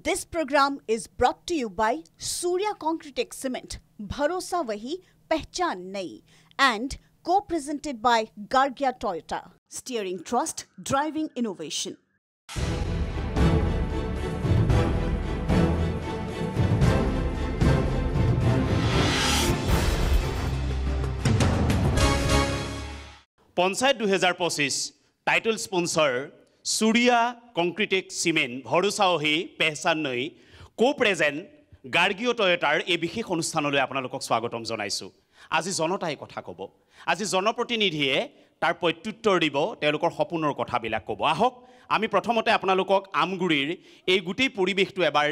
This program is brought to you by Surya Concretex Cement, Bharosa Wahi, Pehchan Nahi, and co-presented by Gargia Toyota, Steering Trust, Driving Innovation. Panchayat 2025 title sponsor Surya Concretex Cement Bharosa Wahi Pehchan Nahi co-present Gargia Toyotar এই বিশেষ অনুষ্ঠানলৈ আপোনালোকক স্বাগতম জনাইছো আজি জনতাই কথা কব আজি জনপ্ৰতিনিধিয়ে তাৰ প্ৰত্যুত্তৰ দিব তেওঁলোকৰ সপোনৰ কথাবিলাক কব আহক আমি প্ৰথমতে আপোনালোকক আমগুৰিৰ এই গুটি পৰিবেশটো এবাৰ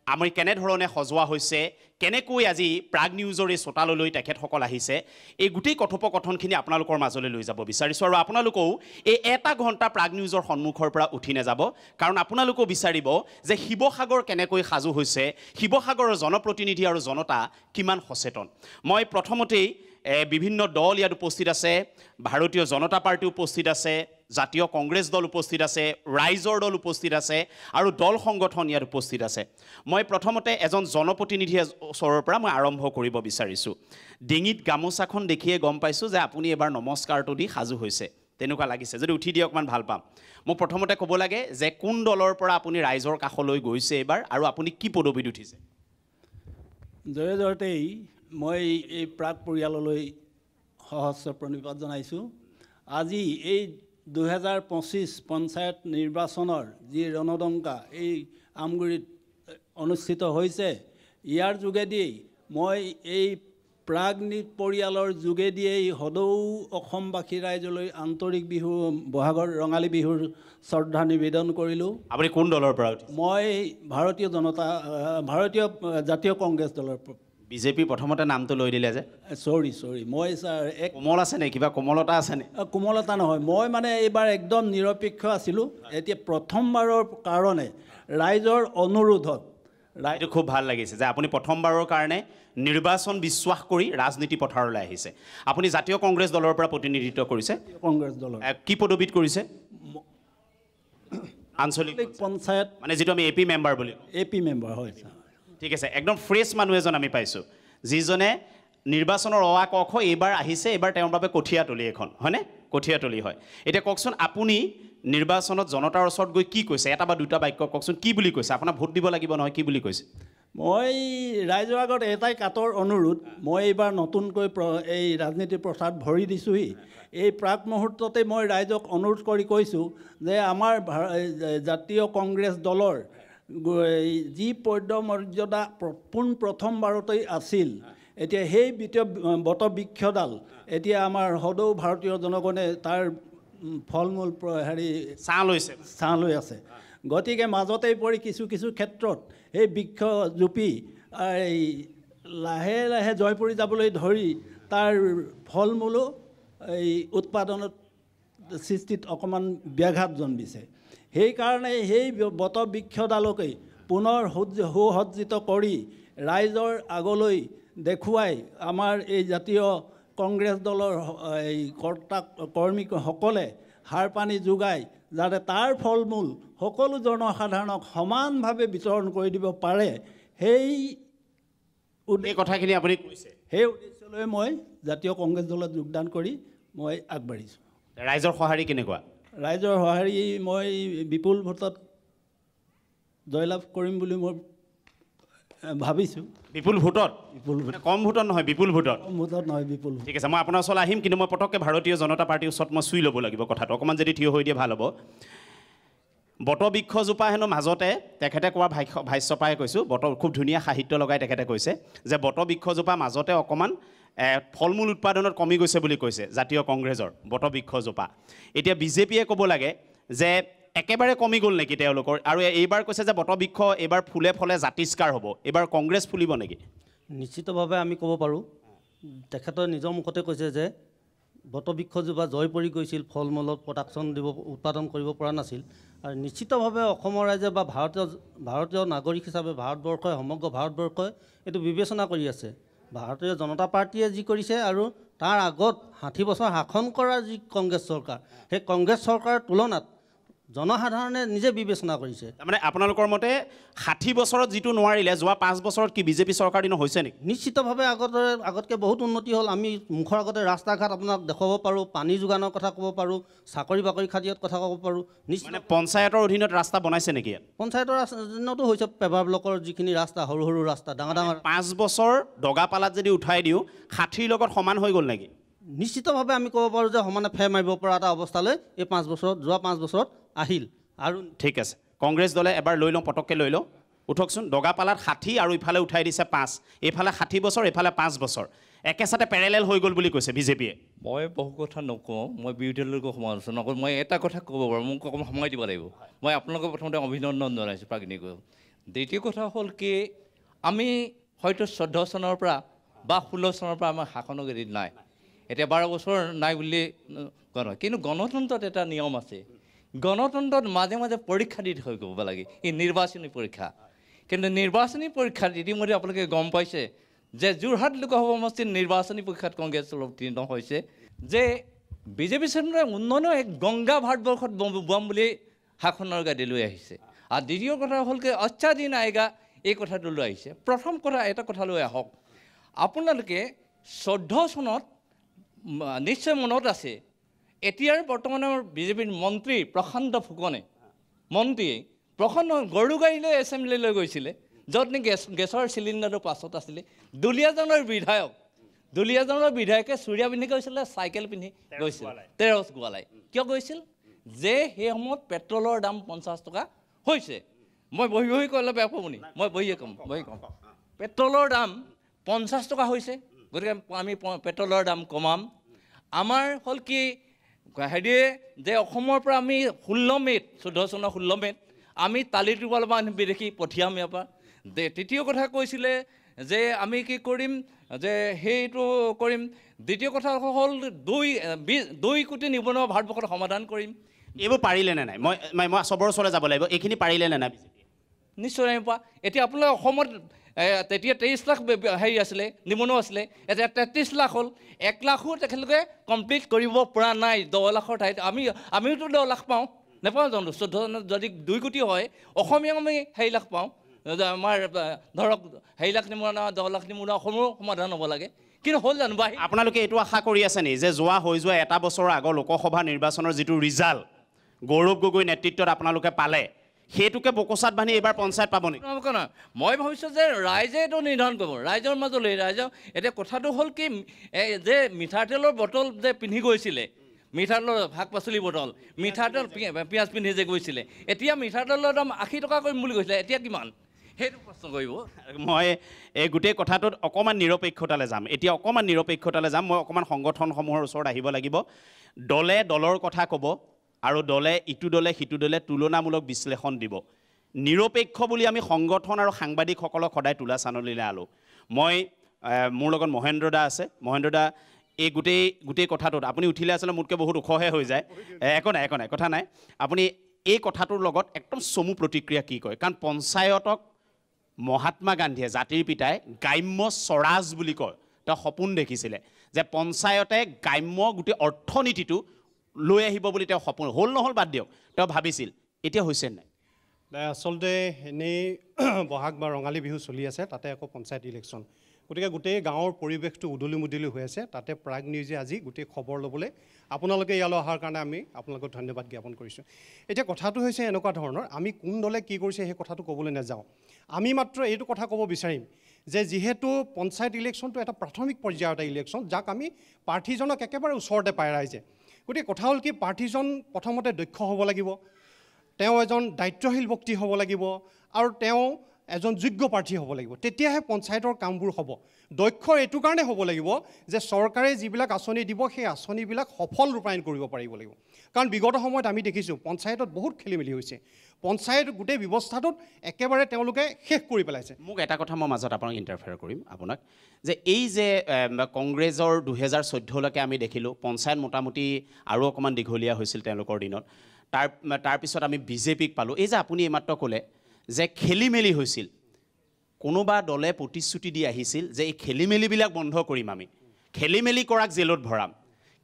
আমি কেনে ধৰণে সজোৱা হৈছে কেনেকৈ আজি প্ৰাগ নিউজৰ এই চোতাললৈ তেখেতসকল আহিছে এই গুটি কথোপকথনখিনি আপোনালোকৰ মাজলৈ লৈ যাব বিচাৰিছো আৰু আপোনালোকও এই এটা ঘণ্টা প্ৰাগ নিউজৰ সন্মুখৰ পৰা উঠি নেযাব কাৰণ আপোনালোকও বিচাৰিব যে শিৱসাগৰ কেনেকৈ সাজু হৈছে শিৱসাগৰৰ জনপ্ৰতিনিধি আৰু জনতা কিমান সচেতন মই প্ৰথমতেই বিভিন্ন দল ইয়াত উপস্থিত আছে ভাৰতীয় জনতা পাৰ্টি উপস্থিত আছে জাতীয় কংগ্ৰেছ দল উপস্থিত আছে ৰাইজৰ দল উপস্থিত আছে আৰু দল সংগঠন ইয়াত উপস্থিত আছে মই প্ৰথমতে এজন জনপ্ৰতিনিধিৰ ওচৰৰ পৰা মই আৰম্ভ কৰিব বিচাৰিছো ডিঙিত গামোচাখন দেখিয়ে গম পাইছো যে আপুনি এবাৰ নমস্কাৰটো দি সাজু হৈছে তেনেকুৱা লাগিছে যদি উঠি দিয়ক মান ভাল পাম মই প্ৰথমতে ক'ব লাগে যে কোন দলৰ পৰা আপুনি ৰাইজৰ কাষলৈ গৈছে এবাৰ আৰু আপুনি কি পদবীত উঠিছে জয়জয়তেই মই এই প্ৰাগ পৰিয়াললৈ সহস্ৰ প্ৰণিপাত জনাইছোঁ আজি এই 2025 পঞ্চায়ত নিৰ্বাচনৰ যি ৰণদংকা এই আমগুৰিত অনুষ্ঠিত হৈছে ইয়াৰ যোগেদি মই এই প্ৰাগ পৰিয়ালৰ যোগেদিয়েই সদৌ অসমবাসী ৰাইজলৈ আন্তৰিক বিহু বহাগৰ ৰঙালী বিহুৰ শ্ৰদ্ধা নিবেদন কৰিলোঁ আপুনি কোন দলৰ পৰা মই ভাৰতীয় জাতীয় কংগ্ৰেছ দলৰ বিজেপি প্ৰথমতে নামটো লৈ দিলে যে সৰি মই স্যাৰ এক কোমল আছে নে কিবা কোমলতা আছে নে কোমলতা নহয় মই মানে এইবাৰ একদম নিৰপেক্ষ আছিলোঁ এতিয়া প্ৰথমবাৰৰ কাৰণে ৰাইজৰ অনুৰোধত ৰাইটো খুব ভাল লাগিছে যে আপুনি প্ৰথমবাৰৰ কাৰণে নিৰ্বাচন বিশ্বাস কৰি ৰাজনীতি পথাৰলৈ আহিছে আপুনি জাতীয় কংগ্ৰেছ দলৰ পৰা প্ৰতিনিধিত্ব কৰিছে কংগ্ৰেছ দলৰ কি পদবীত কৰিছে আঞ্চলিক পঞ্চায়ত মানে যেটো আমি এপি মেম্বাৰ বুলি এপি মেম্বাৰ হয় ঠিক আছে একদম ফ্ৰেছ মানুহ এজন আমি পাইছোঁ যিজনে নিৰ্বাচনৰ অৱা কখ এইবাৰ আহিছে এইবাৰ তেওঁৰ বাবে কঠীয়াতলি এখন হয়নে কঠীয়াতলি হয় এতিয়া কওকচোন আপুনি নিৰ্বাচনত জনতাৰ ওচৰত গৈ কি কৈছে এটা বা দুটা বাক্য কওকচোন কি বুলি কৈছে আপোনাৰ ভোট দিব লাগিব নহয় কি বুলি কৈছে মই ৰাইজৰ আগত এটাই কাটৰ অনুৰোধ মই এইবাৰ নতুনকৈ এই ৰাজনীতিৰ প্ৰচাৰত ভৰি দিছোঁহি এই প্ৰাক মুহূৰ্ততে মই ৰাইজক অনুৰোধ কৰি কৈছোঁ যে আমাৰ জাতীয় কংগ্ৰেছ দলৰ যি পদমৰ্যাদা প্ৰথমবাৰতেই আছিল এতিয়া সেই বটবৃক্ষডাল এতিয়া আমাৰ সদৌ ভাৰতীয় জনগণে তাৰ ফল মূল ছাঁ লৈ আছে গতিকে মাজতেই পৰি কিছু ক্ষেত্ৰত সেই বৃক্ষ জুপি এই লাহে লাহে জয়পুৰি যাবলৈ ধৰি তাৰ ফল মূলো এই উৎপাদনত সৃষ্টিত অকণমান ব্যাঘাত জন্মিছে সেইকাৰণে সেই বটবৃক্ষডালকেই পুনৰ সুসজ্জিত কৰি ৰাইজৰ আগলৈ দেখুৱাই আমাৰ এই জাতীয় কংগ্ৰেছ দলৰ এই কৰ্মীসকলে সাৰ পানী যোগাই যাতে তাৰ ফল মূল সকলো জনসাধাৰণক সমানভাৱে বিতৰণ কৰি দিব পাৰে সেই কথাখিনি আপুনি কৈছে সেই উদ্দেশ্যলৈ মই জাতীয় কংগ্ৰেছ দলত যোগদান কৰি মই আগবাঢ়িছোঁ ৰাইজৰ সঁহাৰি কেনেকুৱা ৰাইজৰ সঁহাৰি মই বিপুল ভোটত জয়লাভ কৰিম বুলি মই ভাবিছোঁ বিপুল ভোটত কম ভোটত নহয় বিপুল ভোটত ঠিক আছে মই আপোনাৰ ওচৰলৈ আহিম কিন্তু মই পটককৈ ভাৰতীয় জনতা পাৰ্টিৰ ওচৰত মই চুই ল'ব লাগিব কথাটো অকণমান যদি থিয় হৈ দিয়ে ভাল হ'ব বটবৃক্ষজোপা হেনো মাজতে তেখেতে কোৱা ভাষ্যপাই কৈছোঁ খুব ধুনীয়া সাহিত্য লগাই তেখেতে কৈছে যে বটবৃক্ষজোপা মাজতে অকণমান ফল মূল উৎপাদনত কমি গৈছে বুলি কৈছে জাতীয় কংগ্ৰেছৰ বটবৃক্ষজোপা এতিয়া বিজেপিয়ে ক'ব লাগে যে একেবাৰে কমি গ'ল নেকি তেওঁলোকৰ আৰু এইবাৰ কৈছে যে বটবৃক্ষ এইবাৰ ফুলে ফলে জাতিষ্কাৰ হ'ব এইবাৰ কংগ্ৰেছ ফুলিব নেকি নিশ্চিতভাৱে আমি ক'ব পাৰোঁ তেখেতৰ নিজৰ মুখতে কৈছে যে বটবৃক্ষজোপা জয় পৰি গৈছিল ফল মূলত উৎপাদন কৰিব পৰা নাছিল আৰু নিশ্চিতভাৱে অসমৰ ৰাইজে বা ভাৰতীয় নাগৰিক হিচাপে ভাৰতবৰ্ষই সমগ্ৰ ভাৰতবৰ্ষই এইটো বিবেচনা কৰি আছে ভাৰতীয় জনতা পাৰ্টিয়ে যি কৰিছে আৰু তাৰ আগত 60 বছৰ শাসন কৰা যি কংগ্ৰেছ চৰকাৰ সেই কংগ্ৰেছ চৰকাৰৰ তুলনাত জনসাধাৰণে নিজে বিবেচনা কৰিছে। তাৰমানে আপোনালোকৰ মতে 60 বছৰত যিটো নোৱাৰিলে যোৱা 5 বছৰত কি বিজেপি চৰকাৰ দিন হৈছে নেকি? নিশ্চিতভাৱে আগতকৈ বহুত উন্নতি হ'ল। আমি মুখৰ আগতে ৰাস্তা ঘাট আপোনাক দেখুৱাব পাৰোঁ, পানী যোগানৰ কথা ক'ব পাৰোঁ, চাকৰি বাকৰি খাতিৰত কথা ক'ব পাৰোঁ। মানে পঞ্চায়তৰ অধীনত ৰাস্তা বনাইছে নেকি? পঞ্চায়তৰ অধীনতো হৈছে পেভাৰ ব্লকৰ যিখিনি ৰাস্তা, সৰু সৰু ৰাস্তা, ডাঙৰ ডাঙৰ। 5 বছৰ দগাপালাত যদি উঠাই দিওঁ 60ৰ লগত সমান হৈ গ'ল নেকি? নিশ্চিতভাৱে আমি ক'ব পাৰোঁ যে সমানে ফেৰ মাৰিব পৰা এটা অৱস্থালৈ এই 5 বছৰত, যোৱা 5 বছৰত আহিল। আৰু ঠিক আছে, কংগ্ৰেছ দলে এবাৰ লৈ লওঁ, পটককৈ লৈ লওঁ, উঠকচোন। দগাপালাত 60 আৰু ইফালে উঠাই দিছে 5, এইফালে 60 বছৰ, এইফালে 5 বছৰ, একেচাতে পেৰেলেল হৈ গ'ল বুলি কৈছে বিজেপিয়ে। মই বহু কথা নকওঁ, মই বিৰোধী দলকো সমালোচনা নকৰোঁ। মই এটা কথা ক'ব পাৰোঁ, মোক অকণমান সময় দিব লাগিব। মই আপোনালোকক প্ৰথমতে অভিনন্দন জনাইছোঁ প্ৰাজ্ঞিক। দ্বিতীয় কথা হ'ল কি, আমি হয়তো 14 চনৰ পৰা বা 16 চনৰ পৰা আমাৰ শাসনৰ গতিত নাই, এতিয়া 12 বছৰ নাই বুলি কয়। কিন্তু গণতন্ত্ৰত এটা নিয়ম আছে, গণতন্ত্ৰত মাজে মাজে পৰীক্ষা দি থৈ ক'ব লাগে, এই নিৰ্বাচনী পৰীক্ষা। কিন্তু নিৰ্বাচনী পৰীক্ষাত ইতিমধ্যে আপোনালোকে গম পাইছে যে যোৰহাট লোকসভা সমষ্টিৰ নিৰ্বাচনী পৰীক্ষাত কংগ্ৰেছ অৱতীৰ্ণ হৈছে যে বিজেপি চৰকাৰে উন্নয়নৰ এক গংগা ভাৰতবৰ্ষত বোৱাম বুলি শাসনৰ গাদী লৈ আহিছে। আৰু দ্বিতীয় কথা হ'ল কি, অত্যাদিন আয়েগা এই কথাটো লৈ আহিছে। প্ৰথম কথা, এটা কথা লৈ আহক, আপোনালোকে 14 চনত নিশ্চয় মনত আছে, এতিয়াৰ বৰ্তমানৰ বিজেপিৰ মন্ত্ৰী প্ৰশান্ত ফুকনে গৰু গাড়ী লৈ এছেম্বলিলৈ গৈছিলে, য'ত নেকি গেছৰ চিলিণ্ডাৰটো পাছত আছিলে। দুলীয়াজনৰ বিধায়কে চুৰিয়া পিন্ধি গৈছিলে, চাইকেল পিন্ধি গৈছিল, তেৰছ গোৱালাই। কিয় গৈছিল? যে সেই সময়ত পেট্ৰলৰ দাম 50 টকা হৈছে। মই বহি ক'লে বেয়া পাব নি? মই বহিয়ে ক'ম। পেট্ৰলৰ দাম 50 টকা হৈছে, গতিকে আমি পেট্ৰলৰ দাম কমাম। আমাৰ হ'ল কি হেৰিয়ে যে অসমৰ পৰা আমি 16 মে'ত, 14 চনৰ 16 মে'ত আমি তালিটোপাল বা বিদেশী পঠিয়াম ইয়াৰ পৰা। তৃতীয় কথা কৈছিলে যে আমি কি কৰিম, যে সেইটো কৰিম। দ্বিতীয় কথা হ'ল 2 কোটি নিবনুৱা ভাৰতবৰ্ষত সমাধান কৰিম। এইবোৰ পাৰিলে নে নাই? মই চবৰ ওচৰলৈ যাব লাগিব, এইখিনি পাৰিলে নে নাই? নিশ্চয় নাই পোৱা। এতিয়া আপোনালোকে অসমত তেতিয়া 23 লাখ হেৰি আছিলে, নিবনুৱা আছিলে, এতিয়া 33 লাখ হ'ল। 1 লাখো তেখেতলোকে কমপ্লিট কৰিব পৰা নাই। 10 লাখৰ ঠাইত আমিওতো 10 লাখ পাওঁ, নাপাওঁ জানো? 14 যদি 2 কোটি হয়, অসমীয়া আমি 4 লাখ পাওঁ। আমাৰ ধৰক 4 লাখ নিবনুৱা, 10 লাখ নিবনুৱা অসমৰো সমাধান হ'ব লাগে। কিন্তু হ'ল জানো? আপোনালোকে এইটো আশা কৰি আছে নি যে হৈ যোৱা এটা বছৰৰ আগৰ লোকসভা নিৰ্বাচনৰ যিটো ৰিজাল্ট গৌৰৱ গগৈ নেতৃত্বত আপোনালোকে পালে, সেইটোকে বকচাত বান্ধি এইবাৰ পঞ্চায়ত পাব নেকি? মই ভাবিছোঁ যে ৰাইজে এইটো নিৰ্ধাৰণ কৰিব, ৰাইজৰ মাজলৈ। এতিয়া কথাটো হ'ল কি, যে মিঠাতেলৰ বটল যে পিন্ধি গৈছিলে, মিঠাতেলৰ শাক পাচলি বটল, মিঠাতেল পিঁয়াজ পিন্ধি যে গৈছিলে, এতিয়া মিঠাতেলৰ দাম 80 টকা কৰিম বুলি কৈছিলে, এতিয়া কিমান? সেইটো প্ৰশ্ন কৰিব। মই এই গোটেই কথাটোত অকণমান নিৰপেক্ষতালৈ যাম। এতিয়া অকণমান নিৰপেক্ষতালৈ যাম। মই অকণমান সংগঠনসমূহৰ ওচৰত আহিব লাগিব। দলে দলৰ কথা ক'ব আৰু ইটো দলে সিটো দলে তুলনামূলক বিশ্লেষণ দিব। নিৰপেক্ষ বুলি আমি সংগঠন আৰু সাংবাদিকসকলক সদায় তোলা চানলিলৈ আলোঁ। মোৰ লগত মহেন্দ্ৰ দা আছে। মহেন্দ্ৰ দা, এই গোটেই কথাটোত আপুনি উঠিলে আচলতে মোতকৈ বহুত ওখহে হৈ যায়। একো নাই কথা নাই। আপুনি এই কথাটোৰ লগত একদম চমু প্ৰতিক্ৰিয়া কি কয়? কাৰণ পঞ্চায়তক মহাত্মা গান্ধীয়ে, জাতিৰ পিতাই গ্ৰাম্য স্বৰাজ বুলি কয়। তেওঁ সপোন দেখিছিলে যে পঞ্চায়তে গ্ৰাম্য গোটেই অৰ্থনীতিটো লৈ আহিব বুলি তেওঁ সপোন, হ'ল নহ'ল বাদ দিয়ক, তেওঁ ভাবিছিল। এতিয়া হৈছে নাই? আচলতে এনেই বহাগ বা ৰঙালী বিহু চলি আছে, তাতে আকৌ পঞ্চায়ত ইলেকশ্যন, গতিকে গোটেই গাঁৱৰ পৰিৱেশটো উদলি মুদলি হৈ আছে। তাতে প্ৰাগ নিউজে আজি গোটেই খবৰ ল'বলৈ আপোনালোকে ইয়ালৈ অহাৰ কাৰণে আমি আপোনালোকক ধন্যবাদ জ্ঞাপন কৰিছোঁ। এতিয়া কথাটো হৈছে এনেকুৱা ধৰণৰ, আমি কোন দলে কি কৰিছে সেই কথাটো ক'বলৈ নাযাওঁ। আমি মাত্ৰ এইটো কথা ক'ব বিচাৰিম যে যিহেতু পঞ্চায়ত ইলেকশ্যনটো এটা প্ৰাথমিক পৰ্যায়ৰ এটা ইলেকশ্যন, যাক আমি প্ৰাৰ্থীজনক একেবাৰে ওচৰতে পায় ৰাইজে। গতিকে কথা হ'ল কি, প্ৰাৰ্থীজন প্ৰথমতে দক্ষ হ'ব লাগিব, তেওঁ এজন দায়িত্বশীল ব্যক্তি হ'ব লাগিব, আৰু তেওঁ এজন যোগ্য প্ৰাৰ্থী হ'ব লাগিব। তেতিয়াহে পঞ্চায়তৰ কামবোৰ হ'ব। দক্ষ এইটো কাৰণে হ'ব লাগিব যে চৰকাৰে যিবিলাক আঁচনি দিব, সেই আঁচনিবিলাক সফল ৰূপায়ণ কৰিব পাৰিব লাগিব। কাৰণ বিগত সময়ত আমি দেখিছোঁ পঞ্চায়তত বহুত খেলিমেলি হৈছে। পঞ্চায়ত গোটেই ব্যৱস্থাটোত একেবাৰে তেওঁলোকে শেষ কৰি পেলাইছে। মোক এটা কথা মই মাজত আপোনাক ইণ্টাৰফেয়াৰ কৰিম আপোনাক, যে এই যে কংগ্ৰেছৰ 2014লৈকে আমি দেখিলোঁ পঞ্চায়ত মোটামুটি আৰু অকণমান দীঘলীয়া হৈছিল তেওঁলোকৰ দিনত। তাৰপিছত আমি বিজেপিক পালোঁ। এই যে আপুনি এইমাত্ৰ ক'লে যে খেলি মেলি হৈছিল, কোনোবা দলে প্ৰতিশ্ৰুতি দি আহিছিল যে এই খেলি মেলিবিলাক বন্ধ কৰিম, আমি খেলি মেলি কৰাক জেলত ভৰাম,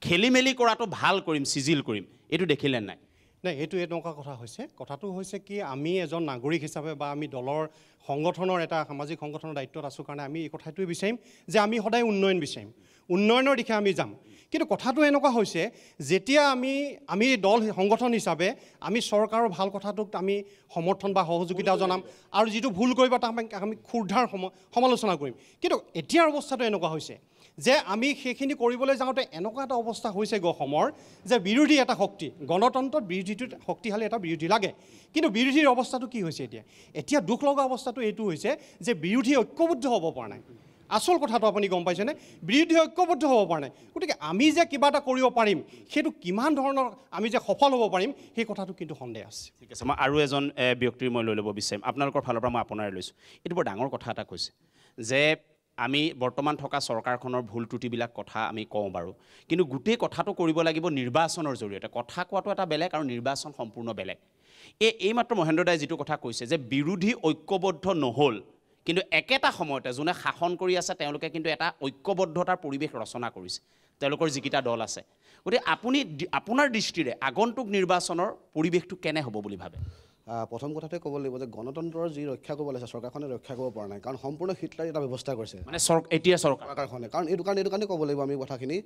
খেলি মেলি কৰাটো ভাল কৰিম, চিজিল কৰিম। এইটো দেখিলে নাই? নাই, এইটো এনেকুৱা কথা হৈছে, কথাটো হৈছে কি আমি এজন নাগৰিক হিচাপে বা আমি দলৰ সংগঠনৰ এটা সামাজিক সংগঠনৰ দায়িত্বত আছোঁ কাৰণে আমি এই কথাটোৱে বিচাৰিম যে আমি সদায় উন্নয়ন বিচাৰিম, উন্নয়নৰ দিশে আমি যাম। কিন্তু কথাটো এনেকুৱা হৈছে যেতিয়া আমি দল সংগঠন হিচাপে আমি চৰকাৰৰ ভাল কথাটোক আমি সমৰ্থন বা সহযোগিতা জনাম আৰু যিটো ভুল কৰিব তাক আমি ক্ষুৰ্ধাৰ সমালোচনা কৰিম। কিন্তু এতিয়াৰ অৱস্থাটো এনেকুৱা হৈছে যে আমি সেইখিনি কৰিবলৈ যাওঁতে এনেকুৱা এটা অৱস্থা হৈছেগৈ অসমৰ যে বিৰোধী এটা শক্তি, গণতন্ত্ৰত বিৰোধীটো শক্তিশালী এটা বিৰোধী লাগে, কিন্তু বিৰোধীৰ অৱস্থাটো কি হৈছে এতিয়া দুখ লগা অৱস্থাটো এইটো হৈছে যে বিৰোধী ঐক্যবদ্ধ হ'ব পৰা নাই। আচল কথাটো আপুনি গম পাইছেনে? বিৰোধী ঐক্যবদ্ধ হ'ব পৰা নাই। গতিকে আমি যে কিবা এটা কৰিব পাৰিম সেইটো কিমান ধৰণৰ আমি যে সফল হ'ব পাৰিম সেই কথাটো কিন্তু সন্দেহ আছে। ঠিক আছে, মই আৰু এজন ব্যক্তিৰ মই লৈ ল'ব বিচাৰিম, আপোনালোকৰ ফালৰ পৰা মই আপোনাৰে লৈছোঁ। এইটো বৰ ডাঙৰ কথা এটা কৈছে যে আমি বৰ্তমান থকা চৰকাৰখনৰ ভুল ত্ৰুটিবিলাক কথা আমি কওঁ বাৰু, কিন্তু গোটেই কথাটো কৰিব লাগিব নিৰ্বাচনৰ জৰিয়তে। কথা কোৱাটো এটা বেলেগ আৰু নিৰ্বাচন সম্পূৰ্ণ বেলেগ। এইমাত্ৰ মহেন্দ্ৰ দাই যিটো কথা কৈছে যে বিৰোধী ঐক্যবদ্ধ নহ'ল, কিন্তু একেটা সময়তে যোনে শাসন কৰি আছে তেওঁলোকে কিন্তু এটা ঐক্যবদ্ধতাৰ পৰিৱেশ ৰচনা কৰিছে, তেওঁলোকৰ যিকেইটা দল আছে। গতিকে আপোনাৰ দৃষ্টিৰে আগন্তুক নিৰ্বাচনৰ পৰিৱেশটো কেনে হ'ব বুলি ভাবে? প্ৰথম কথাটোৱে ক'ব লাগিব যে গণতন্ত্ৰৰ যি ৰক্ষা কৰিব লাগিছে চৰকাৰখনে ৰক্ষা কৰিব পৰা নাই, কাৰণ সম্পূৰ্ণ হিটলাৰী এটা ব্যৱস্থা কৰিছে মানে এতিয়া চৰকাৰখনে। কাৰণ এইটো কাৰণে ক'ব লাগিব আমি কথাখিনি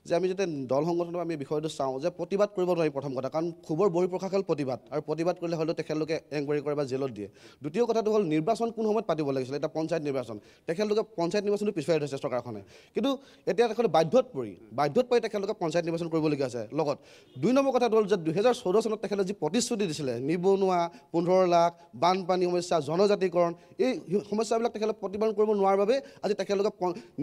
যে আমি যেতিয়া দল সংগঠনৰ আমি বিষয়টো চাওঁ যে প্ৰতিবাদ কৰিব নোৱাৰি প্ৰথম কথা, কাৰণ খুবৰ বহিঃপ্ৰকাশ হ'ল প্ৰতিবাদ, আৰু প্ৰতিবাদ কৰিলে হয়তো তেখেতলোকে এংকুৱাৰী কৰে বা জেলত দিয়ে। দ্বিতীয় কথাটো হ'ল নিৰ্বাচন কোন সময়ত পাতিব লাগিছিলে, এতিয়া পঞ্চায়ত নিৰ্বাচন, তেখেতলোকে পঞ্চায়ত নিৰ্বাচনটো পিছুৱাই থৈছে চৰকাৰখনে, কিন্তু এতিয়া তেখেতে বাধ্যত পৰি তেখেতলোকে পঞ্চায়ত নিৰ্বাচন কৰিবলগীয়া আছে। লগত 2 নম্বৰ কথাটো হ'ল যে 2014 চনত তেখেতে যি প্ৰতিশ্ৰুতি দিছিলে, নিবনুৱা, 15 লাখ, বানপানী সমস্যা, জনজাতিকৰণ, এই সমস্যাবিলাক তেখেতে প্ৰতিপালন কৰিব নোৱাৰাৰ বাবে আজি তেখেতলোকে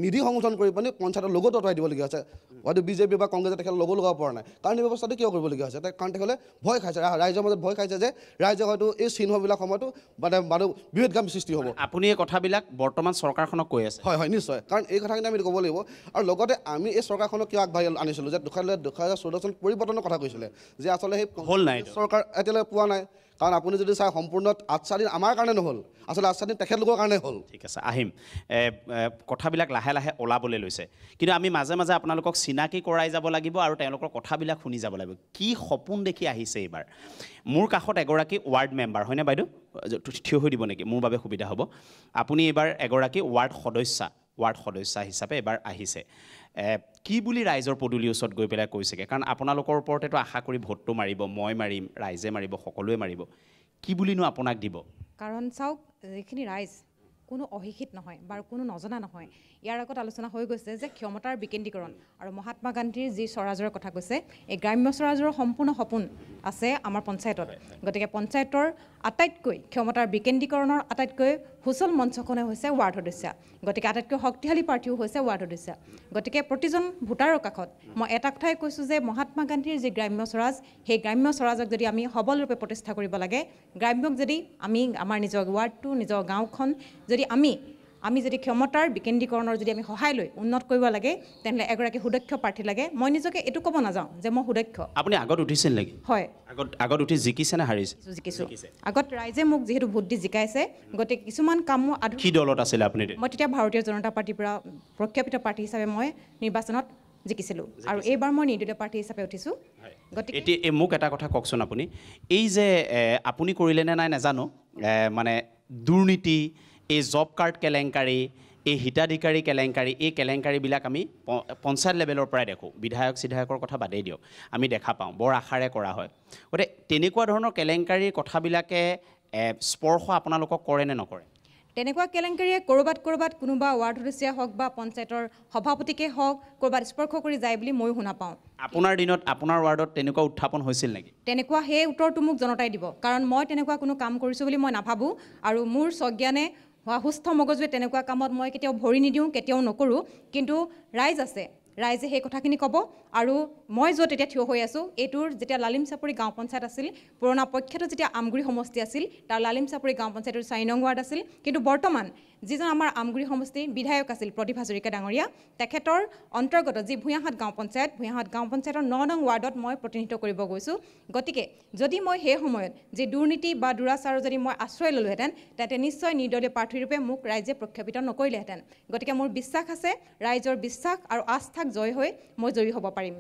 নিধি সংশোধন কৰি পিনি পঞ্চায়তৰ লগত আঁতৰাই দিবলগীয়া আছে। হয়তো বিজেপি বা কংগ্ৰেছে তেখেত ল'ব লগাব পৰা নাই, কাৰণ এই ব্যৱস্থাটো কিয় কৰিবলগীয়া হৈছে? কাৰণ তেখেতে ভয় খাইছে, ৰাইজৰ মাজত ভয় খাইছে যে ৰাইজে হয়তো এই চিহ্নবিলাক সময়তো মানে বিভেদগামী সৃষ্টি হ'ব। আপুনি এই কথাবিলাক বৰ্তমান চৰকাৰখনক কৈ আছে? হয়, নিশ্চয়, কাৰণ এই কথাখিনি আমি ক'ব লাগিব। আৰু লগতে আমি এই চৰকাৰখনক কিয় আগবাঢ়ি আনিছিলোঁ যে 2014 চনত পৰিৱৰ্তনৰ কথা কৈছিলে, যে আচলতে সেই হ'ল নাই চৰকাৰ এতিয়ালৈকে পোৱা নাই। কাৰণ আপুনি যদি চাই সম্পূৰ্ণ 8 দিন আমাৰ কাৰণে নহ'ল, আচলতে 8 দিন তেখেতলোকৰ কাৰণে হ'ল। ঠিক আছে, আহিম। কথাবিলাক লাহে লাহে ওলাবলৈ লৈছে, কিন্তু আমি মাজে মাজে আপোনালোকক চিনাকি কৰাই যাব লাগিব আৰু তেওঁলোকৰ কথাবিলাক শুনি যাব লাগিব। কি সপোন দেখি আহিছে এইবাৰ? মোৰ কাষত এগৰাকী ৱাৰ্ড মেম্বাৰ, হয়নে বাইদেউ? থিয় হৈ দিব নেকি? মোৰ বাবে সুবিধা হ'ব। আপুনি এইবাৰ এগৰাকী ৱাৰ্ড সদস্যা হিচাপে এইবাৰ আহিছে। কি বুলি ৰাইজৰ পদূলিৰ ওচৰত গৈ পেলাই কৈছেগৈ? কাৰণ আপোনালোকৰ ওপৰতেতো আশা কৰি ভোটটো মাৰিব, মই মাৰিম, ৰাইজে মাৰিব, সকলোৱে মাৰিব। কি বুলিনো আপোনাক দিব? কাৰণ চাওক, যিখিনি ৰাইজ কোনো অশিক্ষিত নহয় বা কোনো নজনা নহয়। ইয়াৰ আগত আলোচনা হৈ গৈছে যে ক্ষমতাৰ বিকেন্দ্ৰীকৰণ আৰু মহাত্মা গান্ধীৰ যি স্বৰাজৰ কথা কৈছে, এই গ্ৰাম্য স্বৰাজৰ সম্পূৰ্ণ সপোন আছে আমাৰ পঞ্চায়তত। গতিকে পঞ্চায়তৰ আটাইতকৈ ক্ষমতাৰ বিকেন্দ্ৰীকৰণৰ আটাইতকৈ সুচল মঞ্চখনে হৈছে ৱাৰ্ড সদস্যা। গতিকে আটাইতকৈ শক্তিশালী পাৰ্টিও হৈছে ৱাৰ্ড সদস্যা। গতিকে প্ৰতিজন ভোটাৰৰ কাষত মই এটা কথাই কৈছোঁ যে মহাত্মা গান্ধীৰ যি গ্ৰাম্য স্বৰাজ, সেই গ্ৰাম্য স্বৰাজক যদি আমি সবলৰূপে প্ৰতিষ্ঠা কৰিব লাগে, গ্ৰাম্যক যদি আমি আমাৰ নিজৰ ৱাৰ্ডটো, নিজৰ গাঁওখন যদি আমি যদি ক্ষমতাৰ বিকেন্দ্ৰীকৰণৰ যদি আমি সহায় লৈ উন্নত কৰিব লাগে, তেনেহ'লে এগৰাকী সুদক্ষ প্ৰাৰ্থী লাগে। মই নিজকে এইটো ক'ব নাযাওঁ যে মই সুদক্ষ। আপুনি আগত উঠিছিল নেকি? হয়, আগত উঠি জিকিছে নে হাৰিছে? জিকিছোঁ। আগত ৰাইজে মোক যিহেতু ভোট দি জিকাইছে, গতিকে কিছুমান কাম কি দলত আছিলে আপুনি? মই তেতিয়া ভাৰতীয় জনতা পাৰ্টীৰ পৰা প্ৰক্ষেপিত প্ৰাৰ্থী হিচাপে মই নিৰ্বাচনত জিকিছিলোঁ, আৰু এইবাৰ মই নিৰ্দলীয় প্ৰাৰ্থী হিচাপে উঠিছোঁ। গতিকে এতিয়া মোক এটা কথা কওকচোন, আপুনি এই যে আপুনি কৰিলে নে নাই নাজানো, মানে দুৰ্নীতি, এই জব কাৰ্ড কেলেংকাৰী, এই হিতাধিকাৰী কেলেংকাৰী, এই কেলেংকাৰীবিলাক আমি পঞ্চায়ত লেভেলৰ পৰাই দেখোঁ। বিধায়কৰ কথা বাদেই দিয়ক, আমি দেখা পাওঁ, বৰ আশাৰে কৰা হয়। গতিকে তেনেকুৱা ধৰণৰ কেলেংকাৰীৰ কথাবিলাকে স্পৰ্শ আপোনালোকক কৰে নে নকৰে? তেনেকুৱা কেলেংকাৰীয়ে ক'ৰবাত কোনোবা ৱাৰ্ড সদস্যই হওক বা পঞ্চায়তৰ সভাপতিকে হওক ক'ৰবাত স্পৰ্শ কৰি যায় বুলি ময়ো শুনা পাওঁ। আপোনাৰ দিনত আপোনাৰ ৱাৰ্ডত তেনেকুৱা উত্থাপন হৈছিল নেকি? তেনেকুৱা সেই উত্তৰটো মোক জনতাই দিব, কাৰণ মই তেনেকুৱা কোনো কাম কৰিছোঁ বুলি মই নাভাবোঁ, আৰু মোৰ স্বজ্ঞানে হোৱা সুস্থ মগজুৱে তেনেকুৱা কামত মই কেতিয়াও ভৰি নিদিওঁ, কেতিয়াও নকৰোঁ। কিন্তু ৰাইজ আছে, ৰাইজে সেই কথাখিনি ক'ব। আৰু মই য'ত এতিয়া থিয় হৈ আছোঁ, এইটোৰ যেতিয়া লালিম চাপৰি গাঁও পঞ্চায়ত আছিল, পুৰণা প্ৰখ্যাত যেতিয়া আমগুৰি সমষ্টি আছিল, তাৰ লালিম চাপৰি গাঁও পঞ্চায়তৰ 4 নং ৱাৰ্ড আছিল। কিন্তু বৰ্তমান যিজন আমাৰ আমগুৰি সমষ্টিৰ বিধায়ক আছিল প্ৰতিভা হাজৰিকা ডাঙৰীয়া, তেখেতৰ অন্তৰ্গত যি ভূঞাহাট গাঁও পঞ্চায়তৰ 9 নং ৱাৰ্ডত মই প্ৰতিনিধিত্ব কৰিব গৈছোঁ। গতিকে যদি মই সেই সময়ত যি দুৰ্নীতি বা দুৰাচাৰৰ যদি মই আশ্ৰয় ল'লোহেঁতেন, তেন্তে নিশ্চয় নিৰ্দলীয় প্ৰাৰ্থীৰূপে মোক ৰাইজে প্ৰক্ষেপিত নকৰিলেহেঁতেন। গতিকে মোৰ বিশ্বাস আছে, ৰাইজৰ বিশ্বাস আৰু আস্থাক জয় হৈ মই জয়ী হ'ব পাৰিম।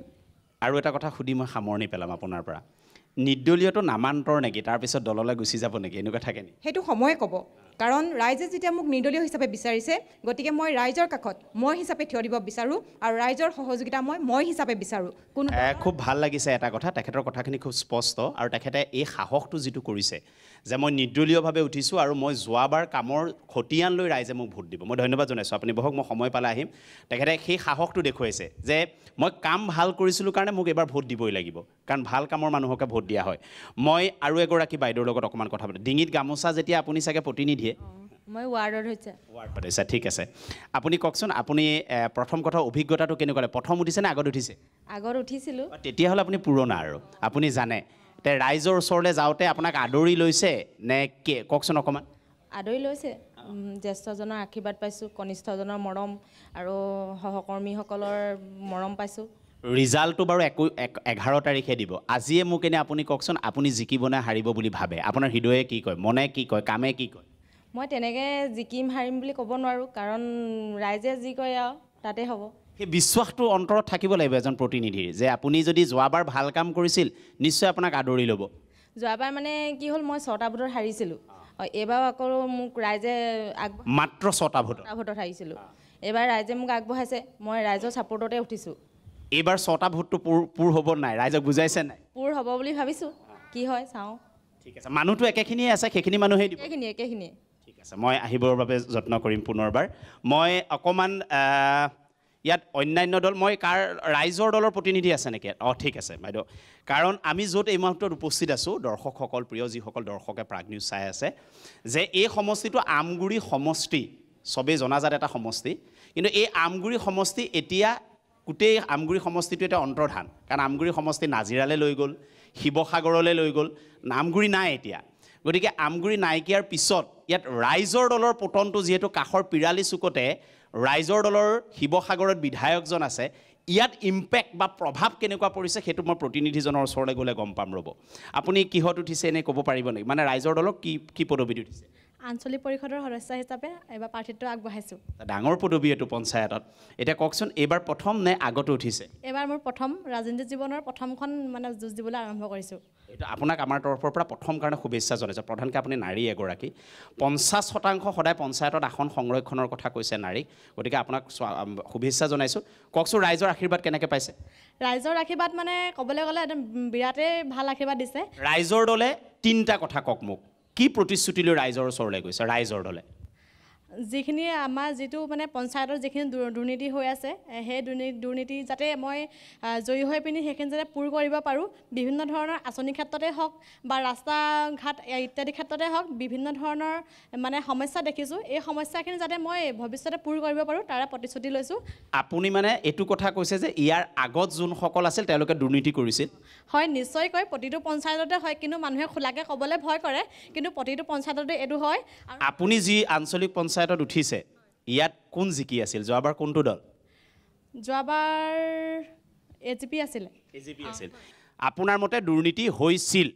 আৰু এটা কথা সুধি মই সামৰণি পেলাম আপোনাৰ পৰা, নিৰ্দলীয়টো নামান্তৰ নেকি তাৰপিছত দললৈ গুচি যাব নেকি এনেকুৱা থাকে নেকি সেইটো সময়ে ক'ব কাৰণ ৰাইজে যেতিয়া মোক নিৰ্দলীয় হিচাপে বিচাৰিছে গতিকে মই ৰাইজৰ কাষত মই হিচাপে থিয় দিব বিচাৰোঁ আৰু ৰাইজৰ সহযোগিতা মই হিচাপে বিচাৰোঁ কোনো খুব ভাল লাগিছে এটা কথা তেখেতৰ কথাখিনি খুব স্পষ্ট আৰু তেখেতে এই সাহসটো যিটো কৰিছে যে মই নিৰ্দলীয়ভাৱে উঠিছোঁ আৰু মই যোৱাবাৰ কামৰ খতিয়ান লৈ ৰাইজে মোক ভোট দিব মই ধন্যবাদ জনাইছোঁ আপুনি বহক মই সময় পালে আহিম তেখেতে সেই সাহসটো দেখুৱাইছে যে মই কাম ভাল কৰিছিলোঁ কাৰণে মোক এবাৰ ভোট দিবই লাগিব কাৰণ ভাল কামৰ মানুহকে ভোট দিয়া হয় মই আৰু এগৰাকী বাইদেউৰ লগত অকণমান কথা পাতিম ডিঙিত গামোচা যেতিয়া আপুনি চাগে প্ৰতিনিধিয়ে মই ৱাৰ্ডত হৈছে ৱাৰ্ড পাতিছে ঠিক আছে আপুনি কওকচোন আপুনি প্ৰথম কথা অভিজ্ঞতাটো কেনেকুৱা প্ৰথম উঠিছে নে আগত উঠিছে আগত উঠিছিলোঁ তেতিয়াহ'লে আপুনি পুৰণা আৰু আপুনি জানে তে ৰাইজৰ ওচৰলৈ যাওঁতে আপোনাক আদৰি লৈছে নে কি কওকচোন অকণমান আদৰি লৈছে জ্যেষ্ঠজনৰ আশীৰ্বাদ পাইছোঁ কনিষ্ঠজনৰ মৰম আৰু সহকৰ্মীসকলৰ মৰম পাইছোঁ ৰিজাল্টটো বাৰু 11 তাৰিখে দিব আজিয়ে মোক এনে আপুনি কওকচোন আপুনি জিকিব নে হাৰিব বুলি ভাবে আপোনাৰ হৃদয়ে কি কয় মনে কি কয় কামে কি কয় মই তেনেকৈ জিকিম হাৰিম বুলি ক'ব নোৱাৰোঁ কাৰণ ৰাইজে যি কয় আৰু তাতে হ'ব সেই বিশ্বাসটো অন্তৰত থাকিব লাগিব এজন প্ৰতিনিধিৰ যে আপুনি যদি যোৱাবাৰ ভাল কাম কৰিছিল নিশ্চয় আপোনাক আদৰি ল'ব যোৱাবাৰ মানে কি হ'ল মই 6টা ভোটত হাৰিছিলোঁ এইবাৰ আকৌ মোক ৰাইজে মাত্ৰ 6টা ভোটত হাৰিছিলোঁ এইবাৰ ৰাইজে মোক আগবঢ়াইছে মই ৰাইজৰ ছাপোৰ্টতে উঠিছোঁ এইবাৰ 6টা ভোটটো পূৰ হ'ব নাই ৰাইজক বুজাইছে নাই পূৰ হ'ব বুলি ভাবিছোঁ কি হয় চাওঁ ঠিক আছে মানুহটো একেখিনিয়ে আছে সেইখিনি মানুহেই দিব একেখিনিয়ে ঠিক আছে মই আহিবৰ বাবে যত্ন কৰিম পুনৰবাৰ মই অকণমান ইয়াত অন্যান্য দল মই ৰাইজৰ দলৰ প্ৰতিনিধি আছে নেকি ঠিক আছে বাইদেউ কাৰণ আমি য'ত এই মুহূৰ্তত উপস্থিত আছোঁ দৰ্শকসকল প্ৰিয় যিসকল দৰ্শকে প্ৰাগ নিউজ চাই আছে যে এই সমষ্টিটো আমগুৰি সমষ্টি চবেই জনাজাত এটা সমষ্টি কিন্তু এই আমগুৰি সমষ্টি এতিয়া গোটেই আমগুৰি সমষ্টিটো এটা অন্তৰ্ধান কাৰণ আমগুৰি সমষ্টি নাজিৰালৈ লৈ গ'ল শিৱসাগৰলৈ লৈ গ'ল আমগুৰি নাই এতিয়া গতিকে আমগুৰি নাইকিয়াৰ পিছত ইয়াত ৰাইজৰ দলৰ পতনটো যিহেতু কাষৰ পিৰালি চুকতে ৰাইজৰ দলৰ শিৱসাগৰত বিধায়কজন আছে ইয়াত ইম্পেক্ট বা প্ৰভাৱ কেনেকুৱা পৰিছে সেইটো মই প্ৰতিনিধিজনৰ ওচৰলৈ গ'লে গম পাম ৰ'ব আপুনি কিহত উঠিছে এনে ক'ব পাৰিব নেকি মানে ৰাইজৰ দলক কি পদবীত উঠিছে আঞ্চলিক পৰিষদৰ সদস্য হিচাপে এইবাৰ প্ৰাৰ্থিত্ব আগবঢ়াইছোঁ ডাঙৰ পদবী এইটো পঞ্চায়তত এতিয়া কওকচোন এইবাৰ প্ৰথম নে আগতো উঠিছে এইবাৰ মোৰ প্ৰথম ৰাজনীতি জীৱনৰ প্ৰথমখন মানে যুঁজ দিবলৈ আৰম্ভ কৰিছোঁ এইটো আপোনাক আমাৰ তৰফৰ পৰা প্ৰথম কাৰণে শুভেচ্ছা জনাইছোঁ প্ৰধানকৈ আপুনি নাৰী এগৰাকী 50% সদায় পঞ্চায়তত আসন সংৰক্ষণৰ কথা কৈছে নাৰীক গতিকে আপোনাক শুভেচ্ছা জনাইছোঁ কওকচোন ৰাইজৰ আশীৰ্বাদ কেনেকৈ পাইছে ৰাইজৰ আশীৰ্বাদ মানে ক'বলৈ গ'লে একদম বিৰাটেই ভাল আশীৰ্বাদ দিছে ৰাইজৰ দলে 3টা কথা কওক মোক কি প্ৰতিশ্ৰুতি লৈ ৰাইজৰ ওচৰলৈ গৈছে ৰাইজৰ দলে যিখিনি আমাৰ যিটো মানে পঞ্চায়তৰ যিখিনি দুৰ্নীতি হৈ আছে সেই দুৰ্নীতি যাতে মই জয়ী হৈ পিনি সেইখিনি যাতে পূৰ কৰিব পাৰোঁ বিভিন্ন ধৰণৰ আঁচনি ক্ষেত্ৰতে হওক বা ৰাস্তা ঘাট ইত্যাদি ক্ষেত্ৰতে হওক বিভিন্ন ধৰণৰ মানে সমস্যা দেখিছোঁ এই সমস্যাখিনি যাতে মই ভৱিষ্যতে পূৰ কৰিব পাৰোঁ তাৰে প্ৰতিশ্ৰুতি লৈছোঁ আপুনি মানে এইটো কথা কৈছে যে ইয়াৰ আগত যোনসকল আছিল তেওঁলোকে দুৰ্নীতি কৰিছিল হয় নিশ্চয়কৈ প্ৰতিটো পঞ্চায়ততে হয় কিন্তু মানুহে খোলাকৈ ক'বলৈ ভয় কৰে কিন্তু প্ৰতিটো পঞ্চায়ততে এইটো হয় আপুনি যি আঞ্চলিক পঞ্চায়তত উঠিছে ইয়াত কোন জিকি আছিল যোৱাবাৰ কোনটো দল যোৱাবাৰ এজিপি আছিল আপোনাৰ মতে দুৰ্নীতি হৈছিল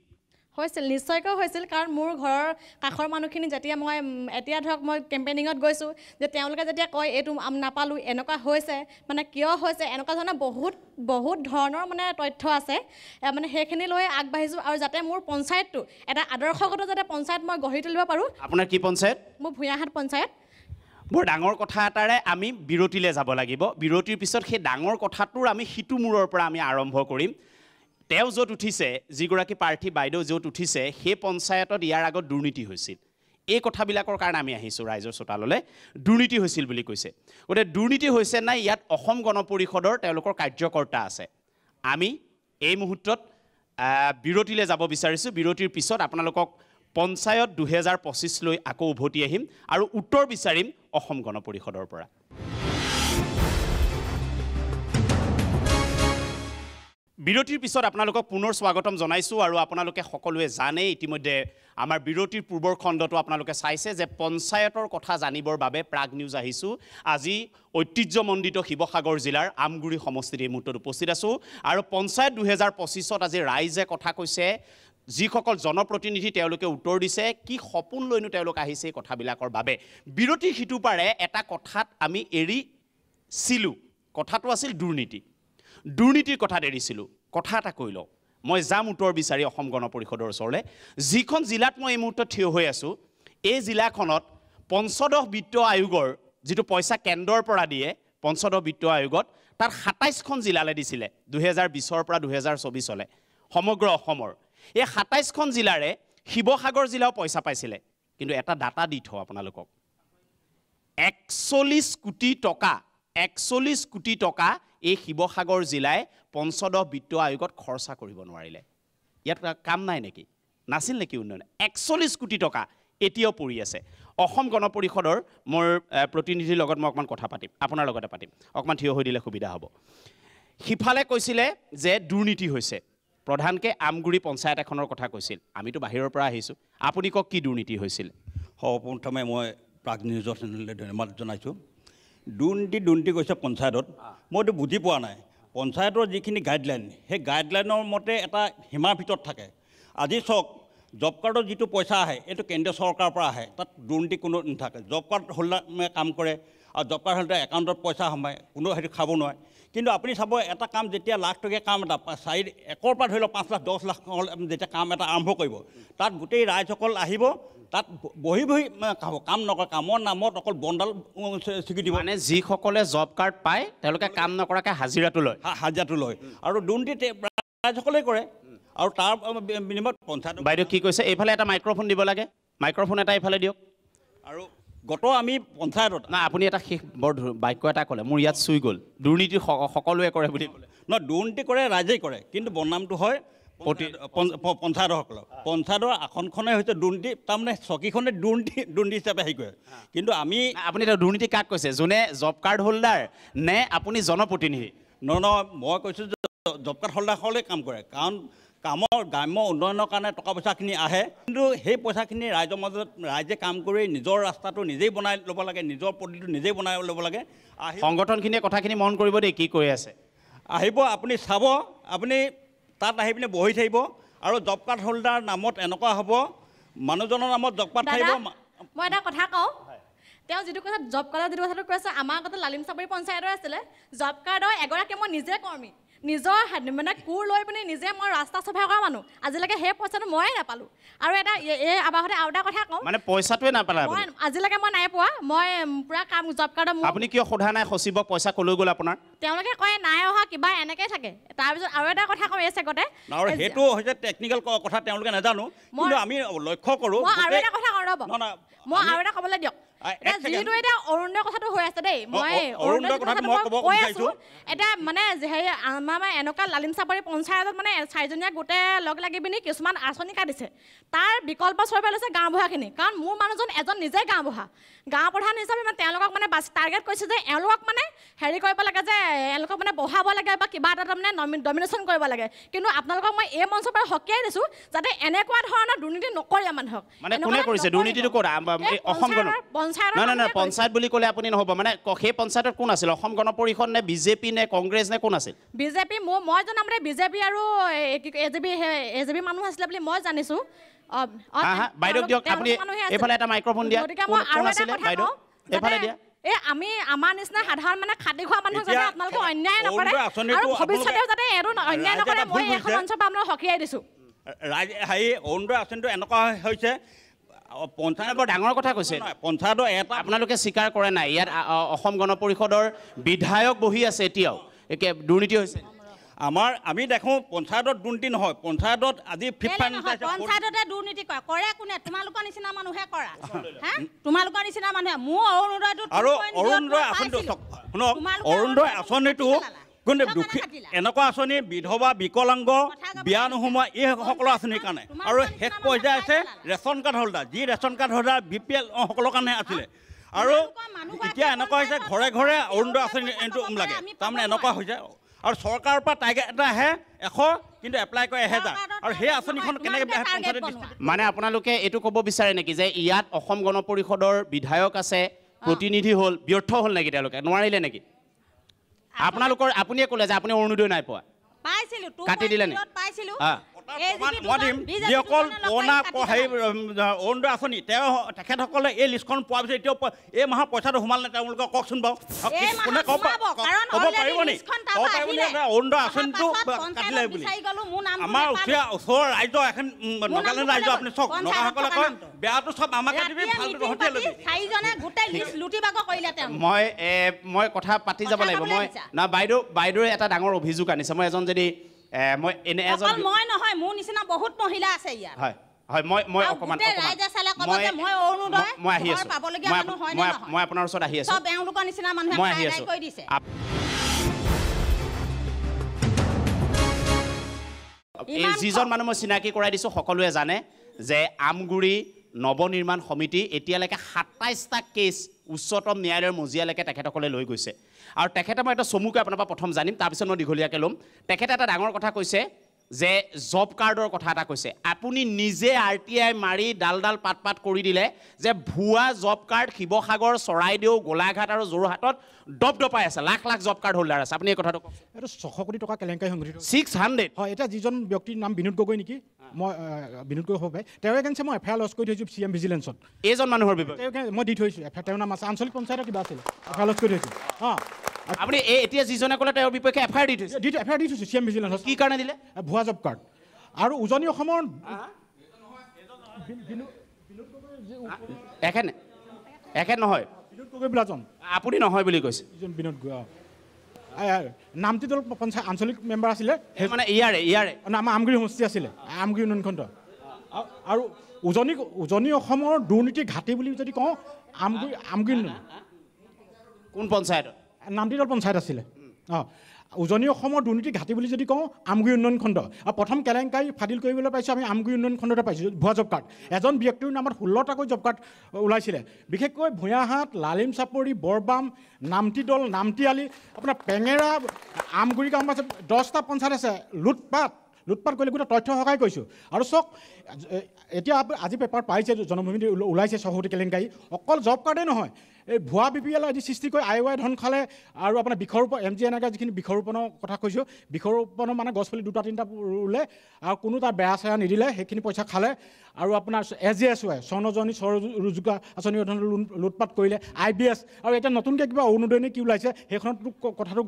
নিশ্চয়কৈ হৈছিল কাৰণ মোৰ ঘৰৰ কাষৰ মানুহখিনি যেতিয়া মই এতিয়া ধৰক মই কেম্পেইনিঙত গৈছোঁ যে তেওঁলোকে যেতিয়া কয় এইটো নাপালোঁ এনেকুৱা হৈছে মানে কিয় হৈছে এনেকুৱা ধৰণৰ বহুত ধৰণৰ মানে তথ্য আছে মানে সেইখিনি লৈ আগবাঢ়িছোঁ আৰু যাতে মোৰ পঞ্চায়তটো এটা আদৰ্শগত যাতে পঞ্চায়ত মই গঢ়ি তুলিব পাৰোঁ আপোনাৰ কি পঞ্চায়ত মোৰ ভূঞাহাট পঞ্চায়ত বৰ ডাঙৰ কথা এটাৰে আমি বিৰতিলৈ যাব লাগিব বিৰতিৰ পিছত সেই ডাঙৰ কথাটোৰ আমি সিটো মূৰৰ পৰা আমি আৰম্ভ কৰিম তেওঁ য'ত উঠিছে যিগৰাকী প্ৰাৰ্থী বাইদেউ য'ত উঠিছে সেই পঞ্চায়তত ইয়াৰ আগত দুৰ্নীতি হৈছিল এই কথাবিলাকৰ কাৰণে আমি আহিছোঁ ৰাইজৰ চোতাললৈ দুৰ্নীতি হৈছিল বুলি কৈছে গতিকে দুৰ্নীতি হৈছে নাই ইয়াত অসম গণ পৰিষদৰ তেওঁলোকৰ কাৰ্যকৰ্তা আছে আমি এই মুহূৰ্তত বিৰতিলৈ যাব বিচাৰিছোঁ বিৰতিৰ পিছত আপোনালোকক পঞ্চায়ত 2025 লৈ আকৌ উভতি আহিম আৰু উত্তৰ বিচাৰিম অসম গণ পৰিষদৰ পৰা বিৰতিৰ পিছত আপোনালোকক পুনৰ স্বাগতম জনাইছোঁ আৰু আপোনালোকে সকলোৱে জানে ইতিমধ্যে আমাৰ বিৰতিৰ পূৰ্বৰ খণ্ডটো আপোনালোকে চাইছে যে পঞ্চায়তৰ কথা জানিবৰ বাবে প্ৰাগ নিউজ আহিছোঁ আজি ঐতিহ্যমণ্ডিত শিৱসাগৰ জিলাৰ আমগুৰি সমষ্টিত এই মুহূৰ্তত উপস্থিত আছোঁ আৰু পঞ্চায়ত 2025ত আজি ৰাইজে কথা কৈছে যিসকল জনপ্ৰতিনিধি তেওঁলোকে উত্তৰ দিছে কি সপোন লৈনো তেওঁলোক আহিছে এই কথাবিলাকৰ বাবে বিৰতিৰ সিটো পাৰে এটা কথাত আমি এৰিছিলোঁ কথাটো আছিল দুৰ্নীতিৰ কথাত এৰিছিলোঁ কথা এটা কৈ লওঁ মই যাম উত্তৰ বিচাৰি অসম গণ পৰিষদৰ ওচৰলৈ যিখন জিলাত মই এই মুহূৰ্তত থিয় হৈ আছোঁ এই জিলাখনত পঞ্চদশ বিত্ত আয়োগৰ যিটো পইচা কেন্দ্ৰৰ পৰা দিয়ে পঞ্চদশ বিত্ত আয়োগত তাৰ ২৭খন জিলালৈ দিছিলে ২০২০ৰ পৰা ২০২৪লৈ সমগ্ৰ অসমৰ এই ২৭খন জিলাৰে শিৱসাগৰ জিলাও পইচা পাইছিলে কিন্তু এটা ডাটা দি থওঁ আপোনালোকক ৪১ কোটি টকা এই শিৱসাগৰ জিলাই পঞ্চদশ বিত্ত আয়োগত খৰচা কৰিব নোৱাৰিলে ইয়াত কাম নাই নেকি নাছিল নেকি উন্নয়ন ৪১ কোটি টকা এতিয়াও পৰি আছে অসম গণ পৰিষদৰ মোৰ প্ৰতিনিধিৰ লগত মই অকণমান কথা পাতিম আপোনাৰ লগতে পাতিম অকণমান থিয় হৈ দিলে সুবিধা হ'ব সিফালে কৈছিলে যে দুৰ্নীতি হৈছে প্ৰধানকৈ আমগুৰি পঞ্চায়ত এখনৰ কথা কৈছিল আমিতো বাহিৰৰ পৰা আহিছোঁ আপুনি কওক কি দুৰ্নীতি হৈছিল সৰ্বপ্ৰথমে মই প্ৰাগ নিউজৰ চেনেললৈ ধন্যবাদ জনাইছোঁ দুৰ্নীতি কৈছে পঞ্চায়তত মইতো বুজি পোৱা নাই পঞ্চায়তৰ যিখিনি গাইডলাইন সেই গাইডলাইনৰ মতে এটা সীমাৰ ভিতৰত থাকে আজি চাওক জব কাৰ্ডৰ যিটো পইচা আহে এইটো কেন্দ্ৰীয় চৰকাৰৰ পৰা আহে তাত দুৰ্নীতি কোনো নাথাকে জব কাৰ্ড হোল্ডাৰে কাম কৰে আৰু জব কাৰ্ড হোল্ডাৰে একাউণ্টত পইচা সোমায় কোনো সেইটো খাব নোৱাৰে কিন্তু আপুনি চাব এটা কাম যেতিয়া লাখ টকীয়া কাম এটা 1ৰ পৰা ধৰি লওক 5 লাখ 10 লাখ যেতিয়া কাম এটা আৰম্ভ কৰিব তাত গোটেই ৰাইজসকল আহিব তাত বহি কাম নকৰে কামৰ নামত অকল বনডাল ছিগি দিব মানে যিসকলে জব কাৰ্ড পায় তেওঁলোকে কাম নকৰাকৈ হাজিৰাটো লয় আৰু দুৰ্নীতি ৰাইজসকলেই কৰে আৰু তাৰ বিনিময়ত পঞ্চায়ত বাইদেউ কি কৈছে এইফালে এটা মাইক্ৰফোন দিব লাগে মাইক্ৰফোন এটা এইফালে দিয়ক আৰু গত আমি পঞ্চায়তত না আপুনি এটা শেষ বৰ বাক্য এটা ক'লে মোৰ ইয়াত চুই গ'ল দুৰ্নীতি সকলোৱে কৰে বুলি ক'লে নহয় দুৰ্নীতি কৰে ৰাইজেই কৰে কিন্তু বদনামটো হয় পঞ্চায়তসকলক পঞ্চায়তৰ আসনখনে হৈছে দুৰ্নীতি তাৰমানে চকীখনে দুৰ্নীতি হিচাপে হেৰি কৰে কিন্তু আমি আপুনি এতিয়া দুৰ্নীতি কাক কৈছে যোনে জব কাৰ্ড হোল্ডাৰ নে আপুনি জনপ্ৰতিনিধি নহয় মই কৈছোঁ যে জব কাৰ্ড হোল্ডাৰসকলে কাম কৰে কাৰণ কামৰ গ্ৰাম্য উন্নয়নৰ কাৰণে টকা পইচাখিনি আহে কিন্তু সেই পইচাখিনি ৰাইজৰ মাজত ৰাইজে কাম কৰি নিজৰ ৰাস্তাটো নিজেই বনাই ল'ব লাগে নিজৰ পদ্ধতিটো নিজেই বনাই ল'ব লাগে সংগঠনখিনিয়ে কথাখিনি মন কৰিব দেই কি কৈ আছে আহিব আপুনি চাব আপুনি তাত আহি পিনে বহি থাকিব আৰু জব কাৰ্ড হোল্ডাৰ নামত এনেকুৱা হ'ব মানুহজনৰ নামত জব কাৰ্ড থাকিব মই এটা কথা কওঁ তেওঁ যিটো কথা জব কাৰ্ডৰ যিটো কথাটো কৈছে আমাৰ আগতে লালিম চাপৰি পঞ্চায়তৰ আছিলে জব কাৰ্ডৰ এগৰাকী মই নিজে কৰ্মী নিজৰ মানে কোৰ লৈ পিনে নিজে মই ৰাস্তা চাফা কৰা মানুহ আজিলৈকে সেই পইচাটো ময়ে নাপালোঁ আৰু এটা এই আবাহতে আৰু এটা কথা কওঁ মানে পইচাটোৱে নাপালে মই আজিলৈকে মই নাই পোৱা মই পুৰা কাম জব কাৰ্ডৰ আপুনি কিয় সোধা নাই সচিবক পইচা ক'লৈ গ'ল আপোনাৰ তেওঁলোকে কয় নাই অহা কিবা এনেকৈ থাকে তাৰপিছত আৰু এটা কথা কওঁ এই চেগতে আৰু সেইটো হৈছে টেকনিকেল কথা তেওঁলোকে নাজানো কিন্তু আমি লক্ষ্য কৰোঁ মই আৰু এটা কথা কওঁ ৰ'ব মই আৰু এটা ক'বলৈ দিয়ক যিহেতু এতিয়া অৰুণোদয়ৰ কথাটো হৈ আছে দেই মই অৰুণোদয়ৰ কথাটো কৈ আছোঁ এতিয়া মানে হেৰি আমাৰ এনেকুৱা লালিম চাপৰি পঞ্চায়তত মানে 4জনীয়া গোটে লগ লাগি পিনি কিছুমান আঁচনি কাটিছে তাৰ বিকল্প স্বৰূপে লৈছে গাঁওবুঢ়াখিনি কাৰণ মোৰ মানুহজন এজন নিজেই গাঁওবুঢ়া গাঁও প্ৰধান হিচাপে মানে তেওঁলোকক মানে টাৰ্গেট কৰিছে যে এওঁলোকক মানে হেৰি কৰিব লাগে যে এওঁলোকক মানে বঢ়াব লাগে বা কিবা এটা তাৰমানে ডমিনেশ্যন কৰিব লাগে কিন্তু আপোনালোকক মই এই মঞ্চৰ পৰা সকীয়াই দিছোঁ যাতে এনেকুৱা ধৰণৰ দুৰ্নীতি নকৰে মানুহক মানে কোনে কৰিছে দুৰ্নীতিটো ক'ত অসম গণ নহয় পঞ্চায়ত বুলি ক'লে আপুনি নহ'ব মানে সেই পঞ্চায়তত কোন আছিল অসম গণ পৰিষদ নে বিজেপি নে কংগ্ৰেছ নে কোন আছিল বিজেপি মই জনামতে বিজেপি আৰু এজেবি মানুহ আছিলে বুলি মই জানিছোঁ বাইদেউ দিয়ক আপুনি এইফালে এটা মাইক্ৰফোন দিয়া কোন আছিলে বাইদেউ এইফালে দিয়া আমি আমাৰ নিচিনা সাধাৰণ মানে খাটি খোৱা মানুহ যাতে আপোনালোকে অন্যায় নকৰে আৰু ভৱিষ্যতেও যাতে এইটো অন্যায় নকৰে মই এখন অঞ্চলৰ পৰা আপোনালোকক সকীয়াই দিছোঁ অৰুণোদয় আঁচনিটো এনেকুৱা হৈছে পঞ্চায়ত বৰ ডাঙৰ কথা কৈছে পঞ্চায়তৰ এটা আপোনালোকে স্বীকাৰ কৰে নাই ইয়াত অসম গণ পৰিষদৰ বিধায়ক বহি আছে এতিয়াও দুৰ্নীতি হৈছে আমি দেখোঁ পঞ্চায়তত দুৰ্নীতি নহয় পঞ্চায়তত আজি পঞ্চায়ততে দুৰ্নীতি কৰে কোনে তোমালোকৰ নিচিনা মানুহে কৰা তোমালোকৰ নিচিনা মানুহে মোৰ অৰুণোদয়টো আৰু অৰুণোদয় আঁচনিটো শুনক অৰুণোদয় আঁচনিটো কিন্তু দুখী এনেকুৱা আঁচনি বিধৱা বিকলাংগ বিয়া নোসোমোৱা এইসকলৰ আঁচনিৰ কাৰণে আৰু শেষ পৰ্যায় আছে ৰেচন কাৰ্ড হোল্ডাৰ যি ৰেচন কাৰ্ড হোল্ডাৰ BPL সকলৰ কাৰণে আছিলে আৰু এতিয়া এনেকুৱা হৈছে ঘৰে ঘৰে অৰুণোদয় আঁচনি লাগে তাৰমানে এনেকুৱা হৈছে আৰু চৰকাৰৰ পৰা টাৰ্গেট এটা আহে 100 কিন্তু এপ্লাই কৰে 1000 আৰু সেই আঁচনিখন কেনেকৈ মানে আপোনালোকে এইটো ক'ব বিচাৰে নেকি যে ইয়াত অসম গণ পৰিষদৰ বিধায়ক আছে প্ৰতিনিধি হ'ল ব্যৰ্থ হ'ল নেকি তেওঁলোকে নোৱাৰিলে নেকি আপুনিয়ে ক'লে যে আপুনি অৰুণোদয় নাই পোৱা পাইছিলোঁ কাটি দিলে নে পাইছিলোঁ মই দিম যিসকল পুৰণা হেৰি অৰুণোদয় আঁচনি তেখেতসকলে এই লিষ্টখন পোৱাৰ পিছত এতিয়াও এই মাহৰ পইচাটো সোমাল নে তেওঁলোকে কওকচোন বাৰু কোনে ক'ব পাৰিব নি ক'ব পাৰিব নি অৰুণোদয় আঁচনিটো কাটিলে বুলি আমাৰ ওচৰৰ ৰাজ্য এখন নাগালেণ্ড ৰাজ্য আপুনি চাওক নগাসকলে কয় বেয়াটো চব আমাকে দিবি ভালটো তহঁতিয়ে ল'বি মই কথা পাতি যাব লাগিব মই না বাইদেৱে এটা ডাঙৰ অভিযোগ আনিছে মই এজন যদি মই এনে এজন মই নহয় মোৰ নিচিনা বহুত মহিলা আছে ইয়াত হয় হয় মই অকমান মই আহি আছো মই আপোনাৰ ওচৰত আহি আছো সব এওঁলোকৰ নিচিনা মানুহে আদায় কৰি দিছে যিজন মানুহ মই চিনাকি কৰাই দিছোঁ সকলোৱে জানে যে আমগুৰি নৱনিৰ্মাণ সমিতি এতিয়ালৈকে ২৭টা কেছ উচ্চতম ন্যায়ালয়ৰ মজিয়ালৈকে তেখেতসকলে লৈ গৈছে আৰু তেখেতে মই এটা চমুকৈ আপোনাৰ পৰা প্ৰথম জানিম তাৰপিছত মই দীঘলীয়াকৈ ল'ম তেখেতে এটা ডাঙৰ কথা কৈছে যে জব কাৰ্ডৰ কথা এটা কৈছে আপুনি নিজে RTI মাৰি ডাল পাত কৰি দিলে যে ভুৱা জব কাৰ্ড শিৱসাগৰ চৰাইদেউ গোলাঘাট আৰু যোৰহাটত দপদপাই আছে lakh lakh job card holder আছে আপুনি এই কথাটো কওক এইটো 600 কোটি টকা কেলেংকাৰী সংঘটিত 600 হয় এটা যিজন ব্যক্তিৰ নাম বিনোদ গগৈ নেকি মই বিনোদ গগৈ হ'ব পাৰে তেওঁ এগেইনষ্ট মই এফআইআৰ লজ কৰি থৈছোঁ CM ভিজিলেন্সত এইজন মানুহৰ বিপৰীতে মই দি থৈছোঁ এফআইআৰ তেওঁৰ নাম আছে আঞ্চলিক পঞ্চায়তৰ কিবা আছিল এফআইআৰ লজ কৰি থৈছোঁ আপুনি এতিয়া যিজনে ক'লে তেওঁৰ বিপক্ষে এফআইআৰ দি থৈছে এফআইআৰ দি থৈছোঁ CM ভিজিলেন্সত কি কাৰণে দিলে ভুৱা জব কাৰ্ড আৰু উজনি অসমৰ এখেত নহয় বিনোদ গগৈ বোলাজন আপুনি নহয় বুলি কৈছে বিনোদ গগৈ নামটি দল পঞ্চায়ত আঞ্চলিক মেম্বাৰ আছিলে মানে ইয়াৰে আমাৰ আমগুৰি সমষ্টি আছিলে আমগুৰি উন্নয়ন খণ্ড আৰু উজনি অসমৰ দুৰ্নীতি ঘাটি বুলি যদি কওঁ আমগুৰি কোন পঞ্চায়ত নামটি দল পঞ্চায়ত আছিলে উজনি অসমৰ দুৰ্নীতি ঘাটি বুলি যদি কওঁ আমগুৰি উন্নয়ন খণ্ড আৰু প্ৰথম কেলেংকাৰী ফাদিল কৰিবলৈ পাইছোঁ আমি আমগুৰি উন্নয়ন খণ্ডতে পাইছোঁ ভুৱা জব কাৰ্ড এজন ব্যক্তিৰ নামত 16টাকৈ জব কাৰ্ড ওলাইছিলে বিশেষকৈ ভূঞাহাট লালিম চাপৰি বৰবাম নামটি দল নামটিআলি আপোনাৰ পেঙেৰা আমগুৰি গাঁও আছে 10টা পঞ্চায়ত আছে লুটপাট কৰিলে গোটেই তথ্য সহায় কৈছোঁ আৰু চাওক এতিয়া আজি পেপাৰ পাইছে জনভূমিত ওলাইছে 600 কোটি কেলেংকাৰী অকল জব কাৰ্ডেই নহয় এই ভুৱা BPL আদি সৃষ্টি কৰি IOI ধন খালে আৰু আপোনাৰ বৃক্ষৰোপণ MG এনেকৈ যিখিনি বৃক্ষৰোপণৰ কথা কৈছোঁ বৃক্ষৰোপণৰ মানে গছ পুলি 2-3টা ৰুলে আৰু কোনো তাৰ বেয়া চেয়া নিদিলে সেইখিনি পইচা খালে আৰু আপোনাৰ SGSY স্বৰ্ণজনী স্বৰোজগাৰ আঁচনি অধীনত লুটপাট কৰিলে IBS আৰু এতিয়া নতুনকৈ কিবা অৰুণোদয় নে কি ওলাইছে সেইখনতো কথাটো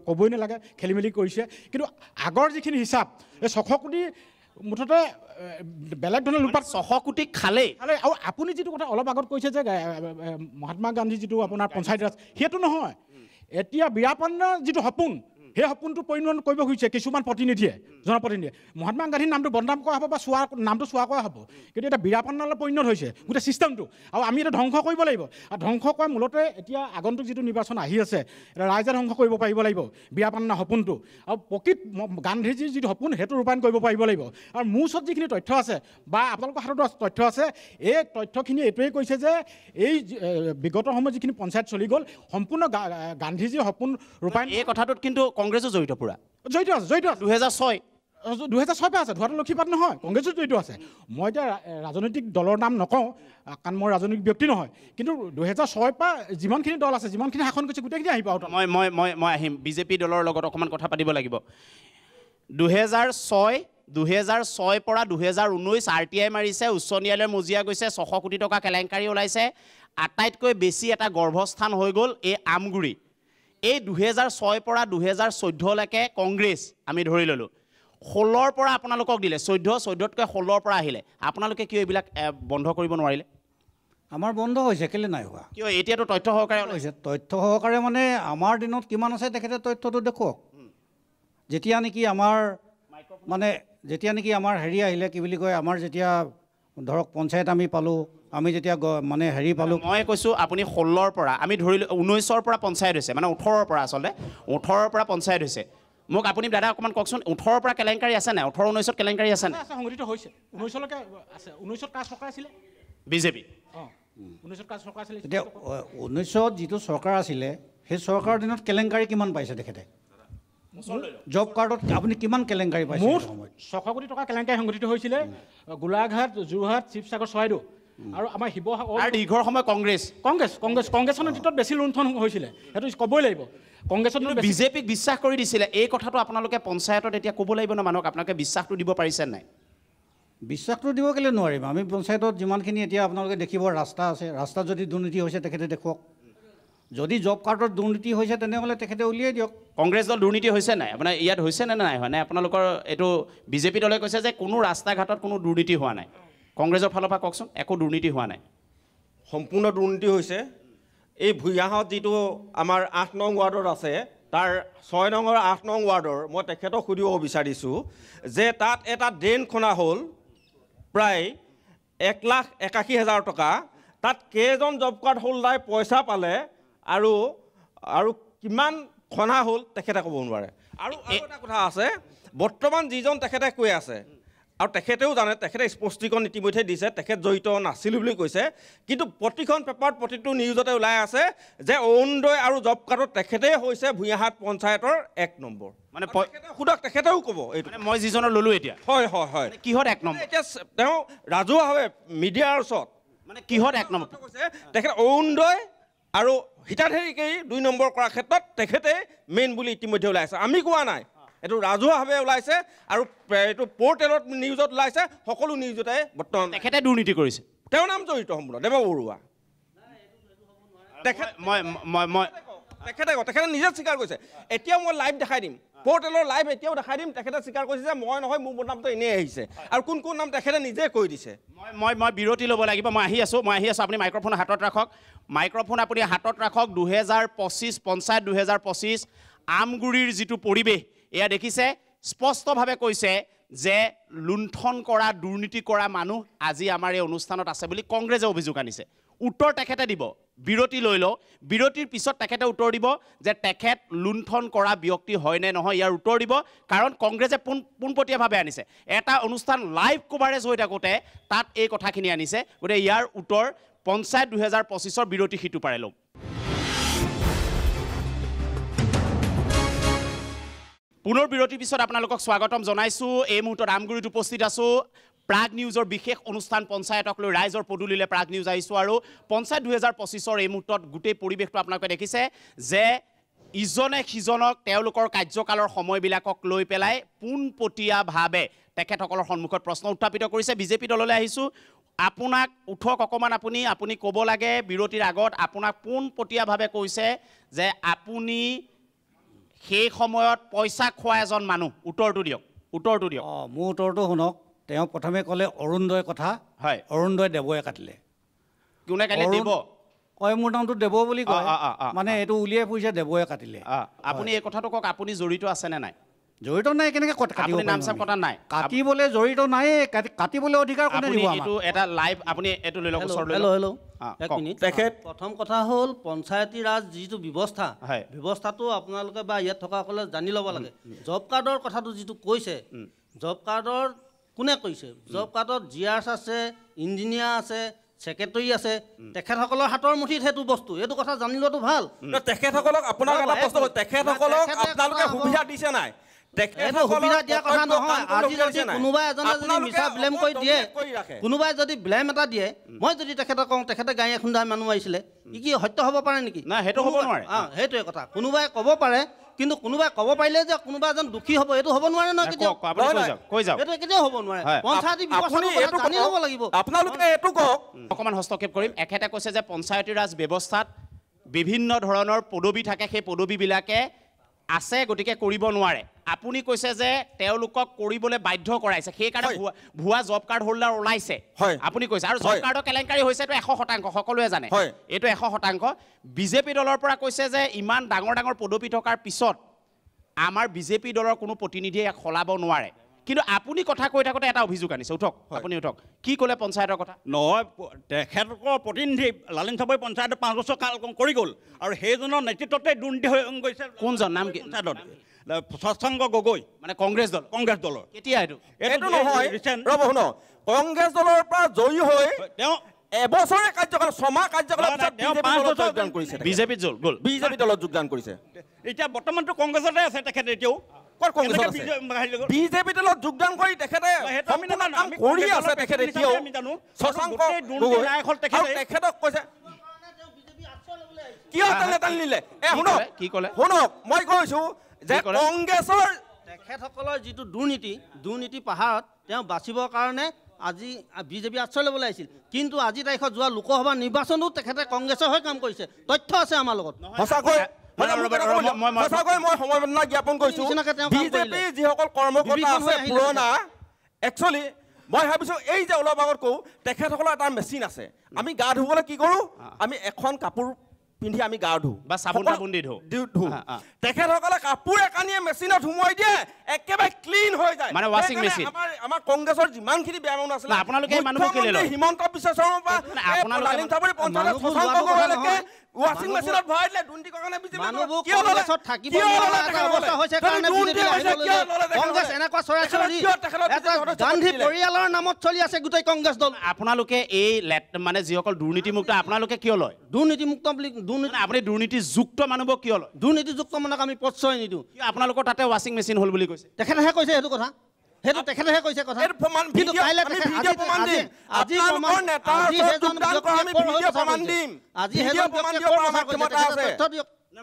ক'বই নালাগে খেলি মেলি কৰিছে কিন্তু আগৰ যিখিনি হিচাপ এই 600 কোটি মুঠতে বেলেগ ধৰণৰ লুটপাট 600 কোটি খালে আৰু আপুনি যিটো কথা অলপ আগত কৈছে যে মহাত্মা গান্ধী যিটো আপোনাৰ পঞ্চায়ত ৰাজ সেইটো নহয় এতিয়া বিৰাপন্নৰ যিটো সপোন সেই সপোনটো পৰিণত কৰিব খুজিছে কিছুমান প্ৰতিনিধিয়ে জনপ্ৰতিনিধিয়ে মহাত্মা গান্ধীৰ নামটো বদনাম কৰা হ'ব বা নামটো চোৱা কৰা হ'ব কিন্তু এটা বিৰাপন্নলৈ পৰিণত হৈছে গোটেই ছিষ্টেমটো আৰু আমি এটা ধ্বংস কৰিব লাগিব আৰু ধ্বংস কৰা মূলতে এতিয়া আগন্তুক যিটো নিৰ্বাচন আহি আছে এটা ৰাইজে ধ্বংস কৰিব পাৰিব লাগিব বিৰাপন্ন সপোনটো আৰু প্ৰকৃত গান্ধীজীৰ যিটো সপোন সেইটো ৰূপায়ণ কৰিব পাৰিব লাগিব আৰু মোৰ ওচৰত যিখিনি তথ্য আছে বা আপোনালোকৰ হাততো তথ্য আছে এই তথ্যখিনি এইটোৱে কৈছে যে এই বিগত সময়ত যিখিনি পঞ্চায়ত চলি গ'ল সম্পূৰ্ণ গান্ধীজীৰ সপোন ৰূপায়ণ এই কথাটোত কিন্তু কংগ্ৰেছো জড়িত পুৰা জড়িত আছে 2006 পৰা আছে ধোৱাটো লক্ষীপাত নহয় কংগ্ৰেছো জড়িত আছে মই এতিয়া ৰাজনৈতিক দলৰ নাম নকওঁ কাৰণ মই ৰাজনৈতিক ব্যক্তি নহয় কিন্তু 2006 পৰা যিমানখিনি দল আছে যিমানখিনি শাসন কৰিছে গোটেইখিনি আহিব আৰু মই আহিম বিজেপি দলৰ লগত অকণমান কথা পাতিব লাগিব 2006 পৰা 2019 RTI মাৰিছে উচ্চ ন্যায়ালয়ৰ মজিয়া গৈছে 600 কোটি টকা কেলেংকাৰী ওলাইছে আটাইতকৈ বেছি এটা গৰ্ভস্থান হৈ গ'ল এই আমগুৰি এই 2006 পৰা 2014লৈকে কংগ্ৰেছ আমি ধৰি ল'লোঁ 16ৰ পৰা আপোনালোকক দিলে 14তকৈ 16ৰ পৰা আহিলে আপোনালোকে কিয় এইবিলাক বন্ধ কৰিব নোৱাৰিলে আমাৰ বন্ধ হৈছে কেলে নাই হোৱা কিয় এতিয়াতো তথ্য সহকাৰে হৈছে তথ্য সহকাৰে মানে আমাৰ দিনত কিমান আছে তেখেতে তথ্যটো দেখুৱাওক যেতিয়া নেকি আমাৰ হেৰি আহিলে কি বুলি কয় আমাৰ যেতিয়া ধৰক পঞ্চায়ত আমি পালোঁ আমি যেতিয়া মানে হেৰি পালোঁ মই কৈছোঁ আপুনি 16ৰ পৰা আমি ধৰিলোঁ 19ৰ পৰা পঞ্চায়ত হৈছে মানে 18ৰ পৰা আচলতে 18ৰ পৰা পঞ্চায়ত হৈছে মোক আপুনি দাদা অকণমান কওকচোন 18ৰ পৰা কেলেংকাৰী আছে নাই 18-19ত কেলেংকাৰী আছে নাই সংগঠিত হৈছে 19লৈকে আছে 19ত কাৰ চৰকাৰ আছিলে বিজেপি 19ত কাৰ চৰকাৰ আছিলে এতিয়া 19ত যিটো চৰকাৰ আছিলে সেই চৰকাৰৰ দিনত কেলেংকাৰী কিমান পাইছে তেখেতে জব কাৰ্ডত আপুনি কিমান কেলেংকাৰী পাইছে মোৰ 600 কোটি টকা কেলেংকাৰী সংগঠিত হৈছিলে গোলাঘাট যোৰহাট শিৱসাগৰ চৰাইদেউ আৰু আমাৰ শিৱসাগৰ আৰু দীৰ্ঘ সময় কংগ্ৰেছৰ নেতৃত্বত বেছি লুণ্ঠন হৈছিলে, সেইটো ক'বই লাগিব। কংগ্ৰেছত বিজেপিক বিশ্বাস কৰি দিছিলে, এই কথাটো আপোনালোকে পঞ্চায়তত এতিয়া ক'ব লাগিব ন মানুহক, আপোনালোকে বিশ্বাসটো দিব পাৰিছে নাই? বিশ্বাসটো দিব কেলৈ নোৱাৰিম? আমি পঞ্চায়তত যিমানখিনি এতিয়া আপোনালোকে দেখিব ৰাস্তা আছে, ৰাস্তাত যদি দুৰ্নীতি হৈছে তেখেতে দেখুৱাওক। যদি জব কাৰ্ডত দুৰ্নীতি হৈছে তেনেহ'লে তেখেতে উলিয়াই দিয়ক। কংগ্ৰেছ দল দুৰ্নীতি হৈছে নাই আপোনাৰ ইয়াত, হৈছে নে নাই হোৱা নাই? আপোনালোকৰ এইটো বিজেপি দলে কৈছে যে কোনো ৰাস্তা ঘাটত কোনো দুৰ্নীতি হোৱা নাই, কংগ্ৰেছৰ ফালৰ পৰা কওকচোন একো দুৰ্নীতি হোৱা নাই। সম্পূৰ্ণ দুৰ্নীতি হৈছে। এই ভূঞাহঁত যিটো আমাৰ 8 নং ৱাৰ্ডত আছে, তাৰ 6 নম্বৰ 8 নং ৱাৰ্ডৰ মই তেখেতক সুধিব বিচাৰিছোঁ যে তাত এটা ড্ৰেইন খনা হ'ল প্ৰায় 1,81,000 টকা, তাত কেইজন জব কাৰ্ড হোল্ডাৰে পইচা পালে আৰু কিমান খনা হ'ল তেখেতে ক'ব নোৱাৰে। আৰু এটা কথা আছে, বৰ্তমান যিজন তেখেতে কৈ আছে আৰু তেখেতেও জানে, তেখেতে স্পষ্টীকৰণ ইতিমধ্যে দিছে তেখেত জড়িত নাছিলোঁ বুলি কৈছে, কিন্তু প্ৰতিখন পেপাৰত প্ৰতিটো নিউজতে ওলাই আছে যে অৰুণোদয় আৰু জব কাৰ্ডত তেখেতেই হৈছে ভূঞাহাট পঞ্চায়তৰ 1 নম্বৰ। মানে সোধক, তেখেতেও ক'ব এইটো। মই যিজনৰ ল'লোঁ এতিয়া, হয় কিহত 1 নম্বৰ? এতিয়া তেওঁ ৰাজহুৱাভাৱে মিডিয়াৰ ওচৰত মানে কিহত 1 নম্বৰ কৈছে, তেখেতে অৰুণোদয় আৰু হিতাধিকাৰী 2 নম্বৰ কৰাৰ ক্ষেত্ৰত তেখেতে মেইন বুলি ইতিমধ্যে ওলাই আছে, আমি কোৱা নাই। এইটো ৰাজহুৱাভাৱে ওলাইছে আৰু এইটো পৰ্টেলত নিউজত ওলাইছে, সকলো নিউজতে বৰ্তমান তেখেতে দুৰ্নীতি কৰিছে, তেওঁৰ নাম জড়িত সম্পূৰ্ণ দেৱ বৰুৱা। তেখেতে নিজে স্বীকাৰ কৰিছে। এতিয়াও মই লাইভ দেখাই দিম, পৰ্টেলৰ লাইভ এতিয়াও দেখাই দিম। তেখেতে স্বীকাৰ কৰিছে যে মই নহয়, মোৰ নামটো এনেই আহিছে, আৰু কোন কোন নাম তেখেতে নিজে কৈ দিছে। মই বিৰতি ল'ব লাগিব, মই আহি আছোঁ। আপুনি মাইক্ৰফোন হাতত ৰাখক, আপুনি হাতত ৰাখক। 2025 পঞ্চায়ত 2025 আমগুৰিৰ যিটো পৰিৱেশ এয়া দেখিছে, স্পষ্টভাৱে কৈছে যে লুণ্ঠন কৰা দুৰ্নীতি কৰা মানুহ আজি আমাৰ এই অনুষ্ঠানত আছে বুলি কংগ্ৰেছে অভিযোগ আনিছে। উত্তৰ তেখেতে দিব, বিৰতি লৈ লওঁ, বিৰতিৰ পিছত তেখেতে উত্তৰ দিব যে তেখেত লুণ্ঠন কৰা ব্যক্তি হয় নে নহয়, ইয়াৰ উত্তৰ দিব। কাৰণ কংগ্ৰেছে পোনপটীয়াভাৱে আনিছে, এটা অনুষ্ঠান লাইভ কভাৰেজ হৈ থাকোঁতে তাত এই কথাখিনি আনিছে। গতিকে ইয়াৰ উত্তৰ পঞ্চায়ত 2025 বিৰতি সিটো পাৰে লওঁ। পুনৰ বিৰতিৰ পিছত আপোনালোকক স্বাগতম জনাইছোঁ। এই মুহূৰ্তত আমগুৰিত উপস্থিত আছোঁ। প্ৰাগ নিউজৰ বিশেষ অনুষ্ঠান পঞ্চায়তক লৈ ৰাইজৰ পদূলিলে প্ৰাগ নিউজ আহিছোঁ। আৰু পঞ্চায়ত 2025 এই মুহূৰ্তত গোটেই পৰিৱেশটো আপোনালোকে দেখিছে যে ইজনে সিজনক তেওঁলোকৰ কাৰ্যকালৰ সময়বিলাকক লৈ পেলাই পোনপটীয়াভাৱে তেখেতসকলৰ সন্মুখত প্ৰশ্ন উত্থাপিত কৰিছে। বিজেপি দললৈ আহিছোঁ, আপোনাক উঠক অকণমান, আপুনি ক'ব লাগে। বিৰতিৰ আগত আপোনাক পোনপটীয়াভাৱে কৈছে যে আপুনি সেই সময়ত পইচা খোৱা এজন মানুহ, উত্তৰটো দিয়ক। মোৰ উত্তৰটো শুনক। তেওঁ প্ৰথমে ক'লে অৰুণোদয়ৰ কথা, হয়, অৰুণোদয় দেৱয়ে কাটিলে। কোনে কাটিলে? দেৱ কয়, মোৰ নামটো দেৱ বুলি কয়, মানে এইটো উলিয়াই ফুৰিছে দেৱয়ে কাটিলে। আপুনি এই কথাটো কওক, আপুনি জড়িত আছেনে নাই? জড়িত নাই, কেনেকৈ কাটিব? নাম চাম কটা নাই, কাটিবলৈ জড়িত নাই, কাটিবলৈ অধিকাৰ কোনে দিব? এইটো এটা লাইভ, আপুনি এইটো লৈ লওক। তেখেত প্ৰথম কথা হ'ল পঞ্চায়তী ৰাজ যিটো ব্যৱস্থা, ব্যৱস্থাটো আপোনালোকে বা ইয়াত থকাসকলে জানি ল'ব লাগে। জব কাৰ্ডৰ কথাটো যিটো কৈছে, জব কাৰ্ডৰ কোনে কৈছে? জব কাৰ্ডত জিআৰছ আছে, ইঞ্জিনিয়াৰ আছে, ছেক্ৰেটাৰী আছে, তেখেতসকলৰ হাতৰ মুঠিত সেইটো বস্তু, এইটো কথা জানি লোৱাটো ভাল। তেখেতসকলক আপোনাক এটা প্ৰশ্ন, তেখেতসকলক আপোনালোকে সুবিধা দিছে নাই? সুবিধা দিয়া কথা নহয়। আজি যদি কোনোবাই এজনে যদি মিছা ব্লেম কৰি দিয়ে, কোনোবাই যদি ব্লেম এটা দিয়ে, মই যদি তেখেতক কওঁ তেখেতে গাড়ী খুন্দাই মানুহ মাৰিছিলে, ই কি সত্য হ'ব পাৰে নেকি? নাই, সেইটো হ'ব নোৱাৰে। সেইটোৱে কথা। কোনোবাই ক'ব পাৰে, কিন্তু কোনোবাই ক'ব পাৰিলে যে কোনোবা এজন দুখী হ'ব, এইটো হ'ব নোৱাৰে নহয়। কেতিয়াও এইটো কেতিয়াও হ'ব নোৱাৰে। পঞ্চায়তী ব্যৱস্থা জানি ল'ব লাগিব। আপোনালোকে এইটো কওক। অকণমান হস্তক্ষেপ কৰিম। এখেতে কৈছে যে পঞ্চায়তী ৰাজ ব্যৱস্থাত বিভিন্ন ধৰণৰ পদবী থাকে, সেই পদবীবিলাকে আছে, গতিকে কৰিব নোৱাৰে। আপুনি কৈছে যে তেওঁলোকক কৰিবলৈ বাধ্য কৰাইছে, সেইকাৰণে ভুৱা জব কাৰ্ড হোল্ডাৰ ওলাইছে, আপুনি কৈছে। আৰু জব কাৰ্ডৰ কেলেংকাৰী হৈছেতো 100%, সকলোৱে জানে, এইটো 100%। বিজেপি দলৰ পৰা কৈছে যে ইমান ডাঙৰ ডাঙৰ পদবী থকাৰ পিছত আমাৰ বিজেপি দলৰ কোনো প্ৰতিনিধিয়ে ইয়াক সলাব নোৱাৰে। কিন্তু আপুনি কথা কৈ থাকোঁতে এটা অভিযোগ আনিছে, উঠক, আপুনি উঠক। কি ক'লে পঞ্চায়তৰ কথা? নহয়, তেখেতৰ প্ৰতিনিধি লালিন চাবৈ পঞ্চায়তত 5 বছৰ কাল কৰি গ'ল, আৰু সেইজনৰ নেতৃত্বতে দুৰ্নীতি হৈ গৈছে। কোনজন? নাম কি? শশাংক গগৈ, মানে কংগ্ৰেছ দলৰ। কেতিয়া এইটো নহয়, ৰ'ব শুনক, কংগ্ৰেছ দলৰ পৰা জয়ী হৈ তেওঁ এবছৰে কাৰ্যকাল, 6 মাহ কাৰ্যকালত বিজেপিত গ'ল, বিজেপি দলত যোগদান কৰিছে। এতিয়া বৰ্তমানটো কংগ্ৰেছতে আছে তেখেত। এতিয়াও ক'ত কংগ্ৰেছত আছে বিজেপি দলত যোগদান কৰি তেখেতে সম্পূৰ্ণ কাম কৰি আছে তেখেতে এতিয়াও শশাংক গগৈ আৰু তেখেতক কৈছে কিয় টানি টানি নিলে শুনক কি ক'লে শুনক মই কৈছোঁ যে কংগ্ৰেছৰ তেখেতসকলৰ যিটো দুৰ্নীতি পাহাৰত তেওঁ বাচিবৰ কাৰণে আজি বিজেপি আশ্ৰয় ল'বলৈ আহিছিল কিন্তু আজি তাৰিখত যোৱা লোকসভা নিৰ্বাচনো তেখেতে কংগ্ৰেছৰ হৈ কাম কৰিছে তথ্য আছে আমাৰ লগত সঁচাকৈ মই সমবেদনা জ্ঞাপন কৰিছোঁ বিজেপি যিসকল কৰ্মকৰ্তা আছে পুৰণা একচুৱেলি মই ভাবিছোঁ এই যে অলপ আগত কওঁ তেখেতসকলৰ এটা মেচিন আছে আমি গা ধুবলৈ কি কৰোঁ আমি এখন কাপোৰ পিন্ধি আমি গা ধুওঁ বা চাবোন তাবোন দি ধুওঁ তেখেতসকলে কাপোৰে কানিয়ে মেচিনত সোমোৱাই দিয়ে একেবাৰে ক্লিন হৈ যায় মানে ৱাশ্বিং মেচিন আমাৰ কংগ্ৰেছৰ যিমানখিনি বেয়া মানুহ আছিলে আপোনালোকে এই মানুহবোৰ কেলে লয় হিমন্ত বিশ্ব শৰ্মাৰ পৰা লালিন চাবৰি পঞ্চায়ত শশাংক গগৈলৈকে ৱাশ্বিং মেচিনত ভৰাই দিলে দুৰ্নীতি কৰাৰ কাৰণে বিজেপি মানুহবোৰ কংগ্ৰেছত থাকিব নোৱাৰা এটা অৱস্থা হৈছে কাৰণে বিজেপি কংগ্ৰেছ এনেকুৱা চৰাচৰি গান্ধী পৰিয়ালৰ নামত চলি আছে গোটেই কংগ্ৰেছ দল আপোনালোকে এই মানে যিসকল দুৰ্নীতিমুক্ত আপোনালোকে কিয় লয় দুৰ্নীতিমুক্ত বুলি আপুনি দুৰ্নীতিযুক্ত মানুহবোৰক কিয় লয় দুৰ্নীতিযুক্ত মানুহক আমি প্ৰশ্ৰয় নিদিওঁ আপোনালোকৰ তাতে ৱাশ্বিং মেচিন হ'ল বুলি কৈছে তেখেতেহে কৈছে সেইটো কথা সেইটো তেখেতেহে কৈছে কথা কিন্তু কাইলৈ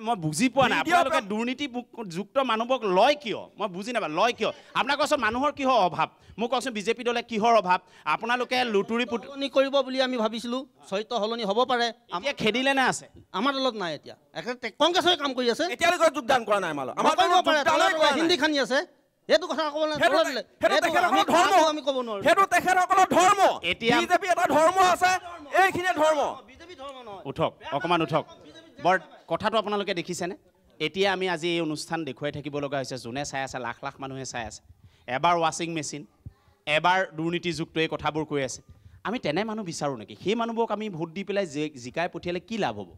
মই বুজি পোৱা নাই আপোনালোকে দুৰ্নীতিযুক্ত মানুহবোৰক লয় কিয় মই বুজি নাপাওঁ লয় কিয় আপোনাক কৈছোঁ মানুহৰ কিহৰ অভাৱ মোক কওকচোন বিজেপি দলে কিহৰ অভাৱ আপোনালোকে লুটুৰি পুটুৰি কৰিব বুলি আমি ভাবিছিলোঁ চৰিত্ৰ সলনি হ'ব পাৰে এতিয়া খেদিলে নে আছে আমাৰ দলত নাই এতিয়া কংগ্ৰেছৰ কাম কৰি আছে এতিয়ালৈকে যোগদান কৰা নাই আমাৰ হিন্দী খানি আছে সেইটো কথা ক'বলৈ আমি ক'ব নোৱাৰোঁ সেইটো তেখেতসকলৰ ধৰ্ম এতিয়া বিজেপি এটা ধৰ্ম আছে এইখিনিয়ে ধৰ্ম উঠক অকণমান উঠক বৰ কথাটো আপোনালোকে দেখিছেনে এতিয়া আমি আজি এই অনুষ্ঠান দেখুৱাই থাকিব লগা হৈছে যোনে চাই আছে লাখ লাখ মানুহে চাই আছে এবাৰ ৱাশ্বিং মেচিন এবাৰ দুৰ্নীতিযুক্ত এই কথাবোৰ কৈ আছে আমি তেনে মানুহ বিচাৰোঁ নেকি সেই মানুহবোৰক আমি ভোট দি পেলাই জিকাই পঠিয়ালে কি লাভ হ'ব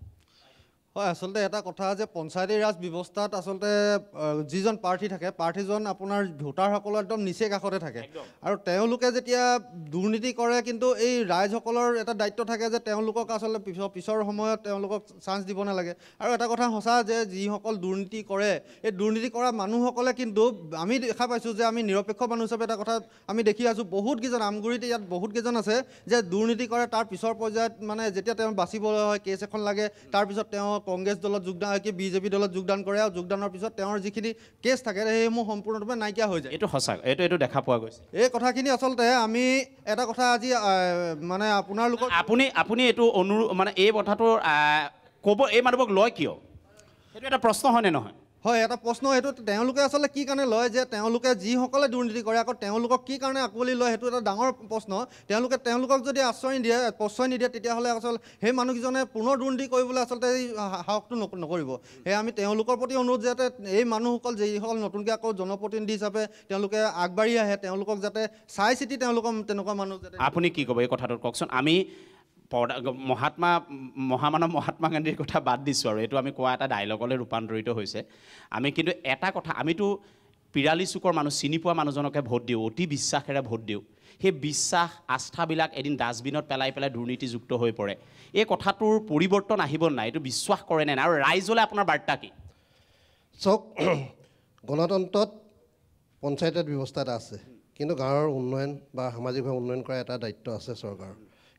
হয় আচলতে এটা কথা যে পঞ্চায়তী ৰাজ ব্যৱস্থাত আচলতে যিজন প্ৰাৰ্থী থাকে প্ৰাৰ্থীজন আপোনাৰ ভোটাৰসকলৰ একদম নিচে কাষতে থাকে আৰু তেওঁলোকে যেতিয়া দুৰ্নীতি কৰে কিন্তু এই ৰাইজসকলৰ এটা দায়িত্ব থাকে যে তেওঁলোকক আচলতে পিছৰ সময়ত তেওঁলোকক চান্স দিব নালাগে আৰু এটা কথা সঁচা যে যিসকল দুৰ্নীতি কৰে এই দুৰ্নীতি কৰা মানুহসকলে কিন্তু আমি দেখা পাইছোঁ যে আমি নিৰপেক্ষ মানুহ হিচাপে এটা কথা আমি দেখি আছোঁ বহুতকেইজন আমগুৰিত ইয়াত বহুতকেইজন আছে যে দুৰ্নীতি কৰে তাৰ পিছৰ পৰ্যায়ত মানে যেতিয়া তেওঁ বাচিবলৈ হয় কেছ এখন লাগে তাৰপিছত তেওঁ কংগ্ৰেছ দলত যোগদান কি বিজেপি দলত যোগদান কৰে আৰু যোগদানৰ পিছত তেওঁৰ যিখিনি কেছ থাকে সেইসমূহ সম্পূৰ্ণৰূপে নাইকিয়া হৈ যায় এইটো সঁচা এইটো দেখা পোৱা গৈছে এই কথাখিনি আচলতে আমি এটা কথা আজি মানে আপোনালোকৰ আপুনি এইটো মানে এই কথাটো ক'ব এই মানুহবোৰক লয় কিয় সেইটো এটা প্ৰশ্ন হয়নে নহয় হয় এটা প্ৰশ্ন এইটো তেওঁলোকে আচলতে কি কাৰণে লয় যে তেওঁলোকে যিসকলে দুৰ্নীতি কৰে আকৌ তেওঁলোকক কি কাৰণে আঁকোৱালি লয় সেইটো এটা ডাঙৰ প্ৰশ্ন তেওঁলোকক যদি প্ৰশ্ৰয় নিদিয়ে তেতিয়াহ'লে আচলতে সেই মানুহকেইজনে পুনৰ দুৰ্নীতি কৰিবলৈ আচলতে এই সাহসটো নকৰিব সেয়ে আমি তেওঁলোকৰ প্ৰতি অনুৰোধ যাতে এই মানুহসকল যিসকল নতুনকৈ আকৌ জনপ্ৰতিনিধি হিচাপে তেওঁলোকে আগবাঢ়ি আহে তেওঁলোকক যাতে চাই চিতি তেওঁলোকৰ তেনেকুৱা মানুহ যাতে আপুনি কি ক'ব এই কথাটোত কওকচোন আমি মহামানৱ মহাত্মা গান্ধীৰ কথা বাদ দিছোঁ আৰু এইটো আমি কোৱা এটা ডাইলগলৈ ৰূপান্তৰিত হৈছে আমি কিন্তু এটা কথা আমিতো পিৰালি চুকৰ মানুহ চিনি পোৱা মানুহজনকে ভোট দিওঁ অতি বিশ্বাসেৰে ভোট দিওঁ সেই বিশ্বাস আস্থাবিলাক এদিন ডাষ্টবিনত পেলাই দুৰ্নীতিযুক্ত হৈ পৰে এই কথাটোৰ পৰিৱৰ্তন আহিব নাই এইটো বিশ্বাস কৰে নে নাই আৰু ৰাইজলৈ আপোনাৰ বাৰ্তা কি চাওক গণতন্ত্ৰত পঞ্চায়তৰ ব্যৱস্থা এটা আছে কিন্তু গাঁৱৰ উন্নয়ন বা সামাজিকভাৱে উন্নয়ন কৰা এটা দায়িত্ব আছে চৰকাৰৰ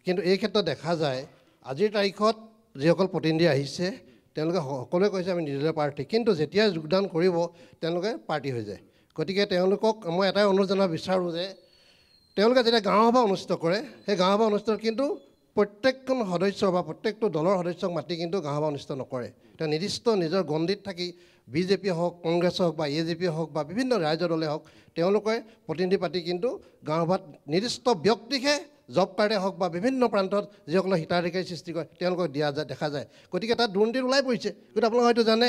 কিন্তু এই ক্ষেত্ৰত দেখা যায় আজিৰ তাৰিখত যিসকল প্ৰতিনিধি আহিছে তেওঁলোকে সকলোৱে কৈছে আমি নিৰ্দলীয় প্ৰাৰ্থী কিন্তু যেতিয়া যোগদান কৰিব তেওঁলোকে পাৰ্টি হৈ যায় গতিকে তেওঁলোকক মই এটাই অনুৰোধ জনাব বিচাৰোঁ যে তেওঁলোকে যেতিয়া গাঁও সভা অনুষ্ঠিত কৰে সেই গাঁও সভা অনুষ্ঠিত কিন্তু প্ৰত্যেকজন সদস্য বা প্ৰত্যেকটো দলৰ সদস্যক মাতি কিন্তু গাঁও সভা অনুষ্ঠিত নকৰে তেওঁ নিৰ্দিষ্ট নিজৰ গণ্ডিত থাকি বিজেপি হওক কংগ্ৰেছ হওক বা এজেপি হওক বা বিভিন্ন ৰাইজৰ দলে হওক তেওঁলোকে প্ৰতিনিধি পাতি কিন্তু গাঁও সভাত নিৰ্দিষ্ট ব্যক্তিকহে জব কাৰ্ডে হওক বা বিভিন্ন প্ৰান্তত যিসকলে হিতাধিকাৰী সৃষ্টি কৰে তেওঁলোকক দিয়া দেখা যায় গতিকে তাত দুৰ্নীতি ওলাই পৰিছে কিন্তু আপোনালোকে হয়তো জানে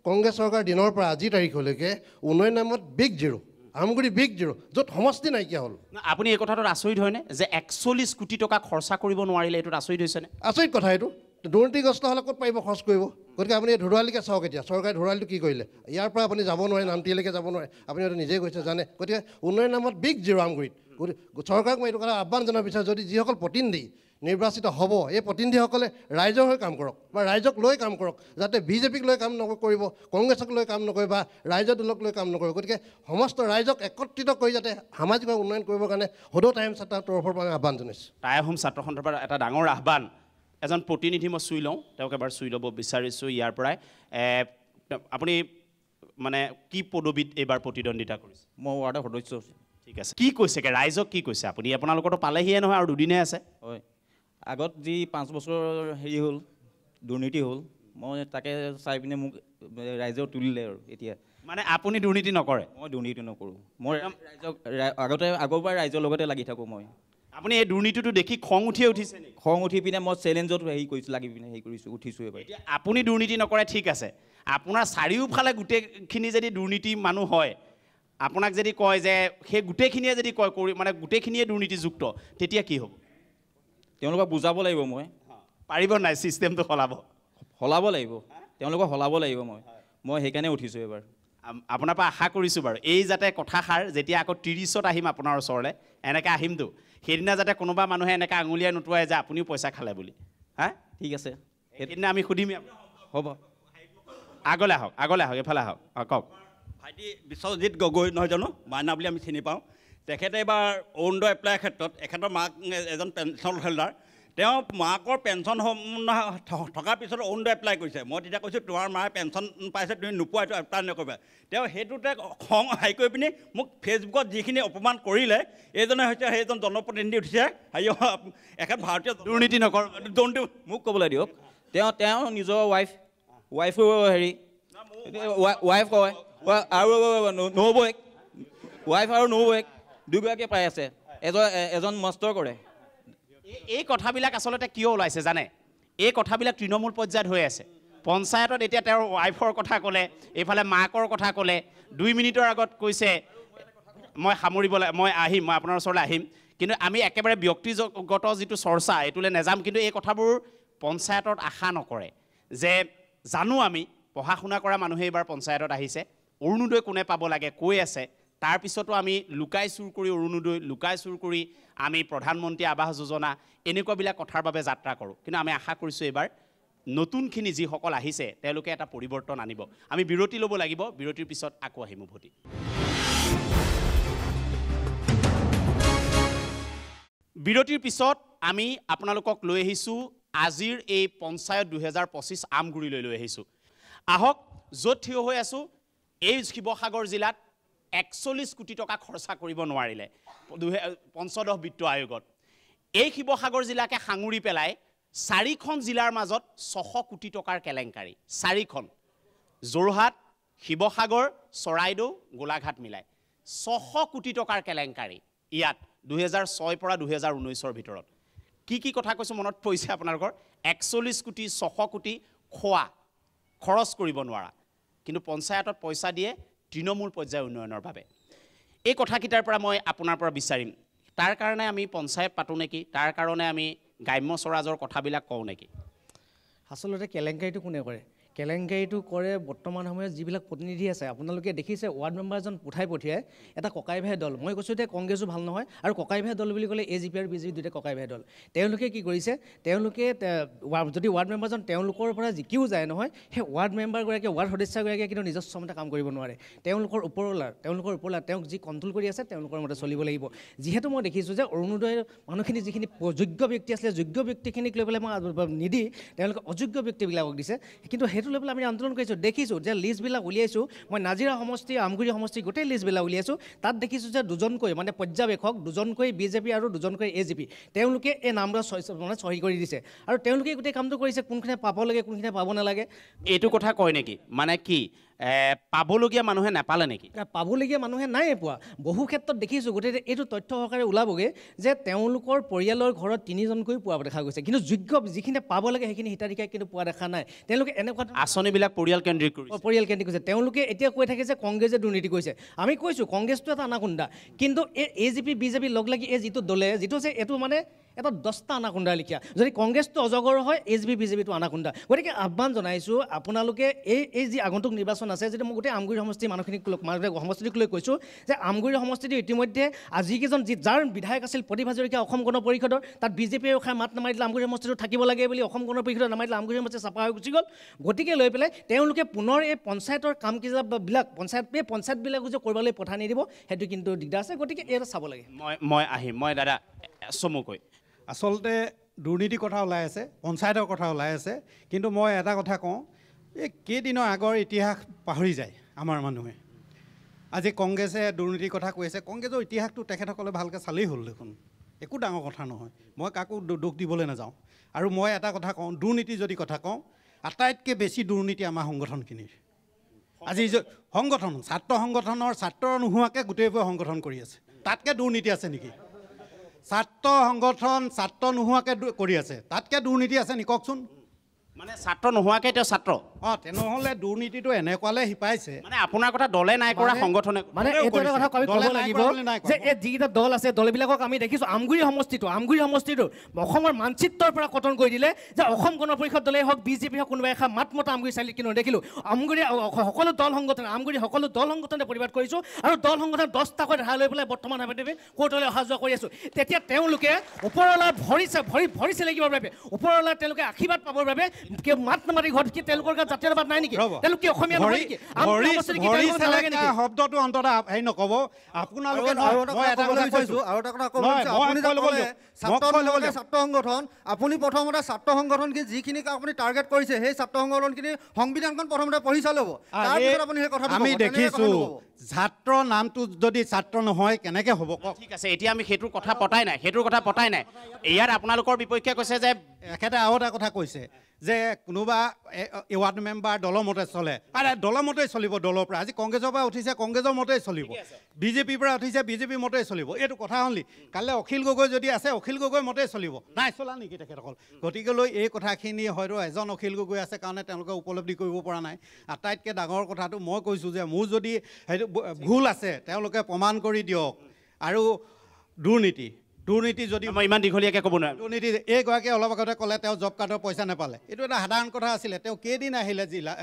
কংগ্ৰেছ চৰকাৰ দিনৰ পৰা আজিৰ তাৰিখলৈকে উন্নয়ন নামত big zero' Amguri big zero' য'ত সমষ্টি নাইকিয়া হ'ল আপুনি এই কথাটোত আচৰিত হয়নে যে 41 কোটি টকা খৰচা কৰিব নোৱাৰিলে এইটোত আচৰিত হৈছেনে আচৰিত কথা এইটো দুৰ্নীতিগ্ৰস্ত হ'লে ক'ত পাৰিব খৰচ কৰিব গতিকে আপুনি ধুৰালিকে চাওক এতিয়া চৰকাৰে ধুৰালিটো কি কৰিলে ইয়াৰ পৰা আপুনি যাব নোৱাৰে নামটিলৈকে যাব নোৱাৰে আপুনি হয়তো নিজেই কৈছে জানে গতিকে উন্নয়ন নামত বিগ জিৰ' আমগুৰিত চৰকাৰক মই এইটো কথা আহ্বান জনাব বিচাৰোঁ যদি যিসকল প্ৰতিনিধি নিৰ্বাচিত হ'ব এই প্ৰতিনিধিসকলে ৰাইজৰ হৈ কাম কৰক বা ৰাইজক লৈ কাম কৰক, যাতে বিজেপিক লৈ কাম নকৰিব, কংগ্ৰেছক লৈ কাম নকৰিব বা ৰাইজৰ দলক লৈ কাম নকৰিব। গতিকে সমস্ত ৰাইজক একত্ৰিত কৰি যাতে সামাজিকভাৱে উন্নয়ন কৰিবৰ কাৰণে সদৌ টাইম ছাত্ৰৰ তৰফৰ পৰা আহ্বান জনাইছোঁ। টাই আহোম ছাত্ৰ সন্থাৰ পৰা এটা ডাঙৰ আহ্বান। এজন প্ৰতিনিধি মই চুই লওঁ, তেওঁক এবাৰ চুই ল'ব বিচাৰিছোঁ ইয়াৰ পৰাই। আপুনি মানে কি পদবীত এইবাৰ প্ৰতিদ্বন্দ্বিতা কৰিছে? মই ৱাৰ্ডৰ সদস্য। ঠিক আছে, কি কৈছেগৈ ৰাইজক, কি কৈছে আপুনি? আপোনালোকৰতো পালেহিয়ে নহয়, আৰু দুদিনহে আছে। হয়, আগত যি 5 বছৰ হেৰি হ'ল দুৰ্নীতি হ'ল, মই তাকে চাই পিনে মোক ৰাইজেও তুলিলে আৰু এতিয়া। মানে আপুনি দুৰ্নীতি নকৰে? মই দুৰ্নীতি নকৰোঁ, মই ৰাইজক আগৰ পৰাই ৰাইজৰ লগতে লাগি থাকোঁ মই। আপুনি এই দুৰ্নীতিটো দেখি খং উঠিয়ে উঠিছে নেকি? খং উঠি পিনে মই চেলেঞ্জত হেৰি কৰিছোঁ, লাগি পিনে হেৰি কৰিছোঁ, উঠিছোঁ এবাৰ। এতিয়া আপুনি দুৰ্নীতি নকৰে ঠিক আছে, আপোনাৰ চাৰিওফালে গোটেইখিনি যদি দুৰ্নীতি মানুহ হয়, আপোনাক যদি কয় যে সেই গোটেইখিনিয়ে যদি কয় কৰি মানে গোটেইখিনিয়ে দুৰ্নীতিযুক্ত, তেতিয়া কি হ'ব? তেওঁলোকক বুজাব লাগিব মই। পাৰিব নাই ছিষ্টেমটো সলাব লাগিব, তেওঁলোকক সলাব লাগিব মই সেইকাৰণে উঠিছোঁ এবাৰ। আপোনাৰ পৰা আশা কৰিছোঁ বাৰু এই যাতে কথাষাৰ যেতিয়া আকৌ 30ত আহিম আপোনাৰ ওচৰলৈ, এনেকৈ আহিমতো, সেইদিনা যাতে কোনোবা মানুহে এনেকৈ আঙুলিয়াই নোটোৱাই যে আপুনিও পইচা খালে বুলি। হা, ঠিক আছে, সেইদিনা আমি সুধিমেই। হ'ব, আগলৈ আহক, এইফালে আহক। কওক। ভাইটি বিশ্বজিৎ গগৈ নহয় জানো, মাইনা বুলি আমি চিনি পাওঁ। তেখেতে এইবাৰ অৰুণোদয় এপ্লাইৰ ক্ষেত্ৰত এখেতৰ মাক এজন পেঞ্চন হোল্ডাৰ, তেওঁ মাকৰ পেঞ্চন থকাৰ পিছত অৰুণোদয় এপ্লাই কৰিছে। মই তেতিয়া কৈছোঁ তোমাৰ মায়ে পেঞ্চন পাইছে, তুমি নোপোৱা, এইটো এপ্লাই নকৰিবা। তেওঁ সেইটোতে খং হাই কৰি পিনি মোক ফেচবুকত যিখিনি অপমান কৰিলে, এইজনে হৈছে সেইজন জনপ্ৰতিনিধি উঠিছে এখেত ভাৰতীয় দুৰ্নীতি নকৰ মোক ক'বলৈ দিয়ক। তেওঁ নিজৰ ৱাইফো হেৰি ৱাইফ কয় আৰু নবৌৱেক, ৱাইফ আৰু নবৌৱেক দুগৰাকীয়ে পাই আছে, এজন মাষ্টৰ কৰে। এই কথাবিলাক আচলতে কিয় ওলাইছে জানে? এই কথাবিলাক তৃণমূল পৰ্যায়ত হৈ আছে। পঞ্চায়তত এতিয়া তেওঁৰ ৱাইফৰ কথা ক'লে, এইফালে মাকৰ কথা ক'লে, 2 মিনিটৰ আগত কৈছে মই সামৰিবলৈ মই আপোনাৰ ওচৰলৈ আহিম, কিন্তু আমি একেবাৰে ব্যক্তিগত যিটো চৰ্চা এইটোলৈ নাযাম। কিন্তু এই কথাবোৰ পঞ্চায়তত আশা নকৰে যে জানো আমি পঢ়া শুনা কৰা মানুহে এইবাৰ পঞ্চায়তত আহিছে, অৰুণোদয় কোনে পাব লাগে কৈ আছে, তাৰপিছতো আমি লুকাই চুৰ কৰি অৰুণোদয়, লুকাই চুৰ কৰি আমি প্ৰধানমন্ত্ৰী আৱাস যোজনা এনেকুৱাবিলাক কথাৰ বাবে যাত্ৰা কৰোঁ। কিন্তু আমি আশা কৰিছোঁ এইবাৰ নতুনখিনি যিসকল আহিছে তেওঁলোকে এটা পৰিৱৰ্তন আনিব। আমি বিৰতি ল'ব লাগিব, বিৰতিৰ পিছত আকৌ আহিম উভতি। বিৰতিৰ পিছত আমি আপোনালোকক লৈ আহিছোঁ আজিৰ এই পঞ্চায়ত 2025 আমগুৰিলৈ লৈ আহিছোঁ। আহক, য'ত থিয় হৈ আছোঁ এই শিৱসাগৰ জিলাত 41 কোটি টকা খৰচা কৰিব নোৱাৰিলে পঞ্চদশ বিত্ত আয়োগত। এই শিৱসাগৰ জিলাকে সাঙুৰি পেলাই 4খন জিলাৰ মাজত 600 কোটি টকাৰ কেলেংকাৰী। 4খন, যোৰহাট, শিৱসাগৰ, চৰাইদেউ, গোলাঘাট মিলাই 600 কোটি টকাৰ কেলেংকাৰী ইয়াত 2006 পৰা 2019ৰ ভিতৰত। কি কথা কৈছোঁ মনত পৰিছে আপোনালোকৰ? 41 কোটি 600 কোটি খোৱা খৰচ কৰিব নোৱাৰা, কিন্তু পঞ্চায়তত পইচা দিয়ে তৃণমূল পৰ্যায়ৰ উন্নয়নৰ বাবে। এই কথাকেইটাৰ পৰা মই আপোনাৰ পৰা বিচাৰিম, তাৰ কাৰণে আমি পঞ্চায়ত পাতোঁ নেকি, তাৰ কাৰণে আমি গ্ৰাম্য স্বৰাজৰ কথাবিলাক কওঁ নেকি? আচলতে কেলেংকাৰীটো কোনে কৰে? কেলেংকাৰীটো কৰে বৰ্তমান সময়ত যিবিলাক প্ৰতিনিধি আছে। আপোনালোকে দেখিছে ৱাৰ্ড মেম্বাৰজন পঠিয়াই এটা ককাই ভাই দল। মই কৈছোঁ এতিয়া কংগ্ৰেছো ভাল নহয়, আৰু ককাই ভাই দল বুলি ক'লে AGP আৰু BJP দুয়োটা ককাই ভাই দল। তেওঁলোকে কি কৰিছে, তেওঁলোকে যদি ৱাৰ্ড মেম্বাৰজন তেওঁলোকৰ পৰা জিকিও যায় নহয়, সেই ৱাৰ্ড মেম্বাৰগৰাকীয়ে ৱাৰ্ড সদস্যগৰাকীয়ে কিন্তু নিজস্ব মতে কাম কৰিব নোৱাৰে। তেওঁলোকৰ ওপৰলাৰ তেওঁক যি কণ্ট্ৰল কৰি আছে তেওঁলোকৰ মতে চলিব লাগিব। যিহেতু মই দেখিছোঁ যে অৰুণোদয়ৰ মানুহখিনি যিখিনি যোগ্য ব্যক্তি আছিলে, যোগ্য ব্যক্তিখিনিক লৈ পেলাই মই নিদি তেওঁলোকে অযোগ্য ব্যক্তিবিলাকক দিছে। কিন্তু সেইটো লৈ পেলাই আমি আন্দোলন কৰিছোঁ, দেখিছোঁ যে লিষ্টবিলাক উলিয়াইছোঁ। মই নাজিৰা সমষ্টি, আমগুৰি সমষ্টি গোটেই লিষ্টবিলাক উলিয়াইছোঁ। তাত দেখিছোঁ যে 2জনকৈ মানে পৰ্যবেক্ষক, 2জনকৈ BJP আৰু 2জনকৈ AGP, তেওঁলোকে এই নামবিলাক চহী কৰি দিছে, আৰু তেওঁলোকে গোটেই কামটো কৰিছে, কোনখিনিয়ে পাব লাগে কোনখিনিয়ে পাব নালাগে। এইটো কথা কয় নেকি? মানে কি পাবলগীয়া মানুহে নাপালে নেকি? পাবলগীয়া মানুহে নাই পোৱা। বহু ক্ষেত্ৰত দেখিছোঁ, গতিকে এইটো তথ্য সহকাৰে ওলাবগৈ যে তেওঁলোকৰ পৰিয়ালৰ ঘৰত 3জনকৈ পোৱা দেখা গৈছে, কিন্তু যোগ্য যিখিনি পাব লাগে সেইখিনি হিতাধিকাৰী কিন্তু পোৱা দেখা নাই। তেওঁলোকে এনেকুৱা আঁচনিবিলাক পৰিয়ালকেন্দ্ৰিক কৰিছে। তেওঁলোকে এতিয়া কৈ থাকে যে কংগ্ৰেছে দুৰ্নীতি কৰিছে। আমি কৈছোঁ কংগ্ৰেছটো এটা আনাকুণ্ডা, কিন্তু এই AGP BJP লগ লাগি এই যিটো দলে যিটো যে এইটো মানে এটা 10টা আনাকুণ্ডাৰ লিখীয়া যদি কংগ্ৰেছটো অজগৰ হয় SB BJPটো আনাকুণ্ডা গতিকে আহ্বান জনাইছোঁ আপোনালোকে এই যি আগন্তুক নিৰ্বাচন আছে যদি মই গোটেই আমগুৰি সমষ্টিৰ মানুহখিনিক সমষ্টিক লৈ কৈছোঁ যে আমগুৰি সমষ্টিটো ইতিমধ্যে আজিকেইজন যাৰ বিধায়ক আছিল প্ৰতিভা হাজৰিকা অসম গণ পৰিষদৰ তাত বিজেপিয়ে ৰখাই মাত নামাৰি দিলে আমগুৰি সমষ্টিটো থাকিব লাগে বুলি অসম গণ পৰিষদৰ নামাৰি দিলে আমগুৰি সমষ্টি চাপা হৈ গুচি গ'ল গতিকে লৈ পেলাই তেওঁলোকে পুনৰ এই পঞ্চায়তৰ কাম কিজাবিলাক পঞ্চায়তবিলাকো যে কৰিবলৈ পঠাই নিদিব সেইটো কিন্তু দিগদাৰ আছে গতিকে এটা চাব লাগে মই আহিম মই দাদা চমুকৈ আচলতে দুৰ্নীতিৰ কথা ওলাই আছে পঞ্চায়তৰ কথা ওলাই আছে কিন্তু মই এটা কথা কওঁ এই কেইদিনৰ আগৰ ইতিহাস পাহৰি যায় আমাৰ মানুহে আজি কংগ্ৰেছে দুৰ্নীতিৰ কথা কৈ আছে কংগ্ৰেছৰ ইতিহাসটো তেখেতসকলে ভালকৈ চালেই হ'ল দেখোন একো ডাঙৰ কথা নহয় মই কাকো দোষ দিবলৈ নাযাওঁ আৰু মই এটা কথা কওঁ দুৰ্নীতি যদি কথা কওঁ আটাইতকৈ বেছি দুৰ্নীতি আমাৰ সংগঠনখিনিৰ আজি সংগঠন ছাত্ৰ সংগঠনৰ ছাত্ৰ নোহোৱাকৈ গোটেইবোৰে সংগঠন কৰি আছে তাতকৈ দুৰ্নীতি আছে নেকি ছাত্ৰ সংগঠন ছাত্ৰ নোহোৱাকৈ কৰি আছে তাতকৈ দুৰ্নীতি আছে নেকি কওকচোন মানে ছাত্ৰ নোহোৱাকৈ তেওঁ ছাত্ৰ তেনেহ'লে দুৰ্নীতিটো এনেকুৱালৈ শিপাইছে মানে আপোনাৰ কথা দলে নাই কৰা সংগঠনে মানে এইটো এটা কথা ক'ব লাগিব যে এই যিকেইটা দল আছে দলবিলাকক আমি দেখিছোঁ আমগুৰি সমষ্টিটো অসমৰ মানচিত্ৰৰ পৰা কটন কৰি দিলে যে অসম গণ পৰিষদ দলেই হওক বিজেপি হওক কোনোবাই এখন মাত মতা আমগুৰি চালি কিন্তু দেখিলোঁ আমগুৰি সকলো দল সংগঠনে আমগুৰি সকলো দল সংগঠনে প্ৰতিবাদ কৰিছোঁ আৰু দল সংগঠন 10টাকৈ ৰেহাই লৈ পেলাই বৰ্তমান আমি কোৰ্টলৈ অহা যোৱা কৰি আছোঁ তেতিয়া তেওঁলোকে ওপৰলৈ ভৰি চেলেকিবৰ বাবে ওপৰলৈ তেওঁলোকে আশীৰ্বাদ পাবৰ বাবে মাত নামাৰি ঘৰত কি তেওঁলোকৰ গাত জাতীয়তাবাদ নাই নেকি তেওঁলোকে অসমীয়া নহয় নেকি শব্দটো অন্তত হেৰি নক'ব আপোনালোকে ছাত্ৰ সংগঠন আপুনি প্ৰথমতে ছাত্ৰ সংগঠন যিখিনি আপুনি টাৰ্গেট কৰিছে সেই ছাত্ৰ সংগঠনখিনি সংবিধানখন প্ৰথমতে পঢ়ি চাই ল'ব তাৰপিছত আপুনি সেই কথাটো আমি দেখিছোঁ ছাত্ৰ নামটো যদি ছাত্ৰ নহয় কেনেকৈ হ'ব ঠিক আছে এতিয়া আমি সেইটোৰ কথা পতাই নাই ইয়াত আপোনালোকৰ বিপক্ষে কৈছে যে এখেতে আৰু এটা কথা কৈছে যে কোনোবা ৱাৰ্ড মেম্বাৰ দলৰ মতে চলে দলৰ মতেই চলিব দলৰ পৰা আজি কংগ্ৰেছৰ পৰা উঠিছে কংগ্ৰেছৰ মতেই চলিব বিজেপিৰ পৰা উঠিছে বিজেপিৰ মতেই চলিব এইটো কথা হ'লি কাইলৈ অখিল গগৈ যদি আছে অখিল গগৈ মতেই চলিব নাই চলা নেকি তেখেতসকল গতিকেলৈ এই কথাখিনি হয়তো এজন অখিল গগৈ আছে কাৰণে তেওঁলোকে উপলব্ধি কৰিব পৰা নাই আটাইতকৈ ডাঙৰ কথাটো মই কৈছোঁ যে মোৰ যদি সেইটো ভুল আছে তেওঁলোকে প্ৰমাণ কৰি দিয়ক আৰু দুৰ্নীতি যদি মই ইমান দীঘলীয়াকৈ ক'ব নোৱাৰোঁ দুৰ্নীতি এইগৰাকীয়ে অলপ আগতে ক'লে তেওঁ জব কাৰ্ডৰ পইচা নাপালে এইটো এটা সাধাৰণ কথা আছিলে তেওঁ কেইদিন আহিলে জিলা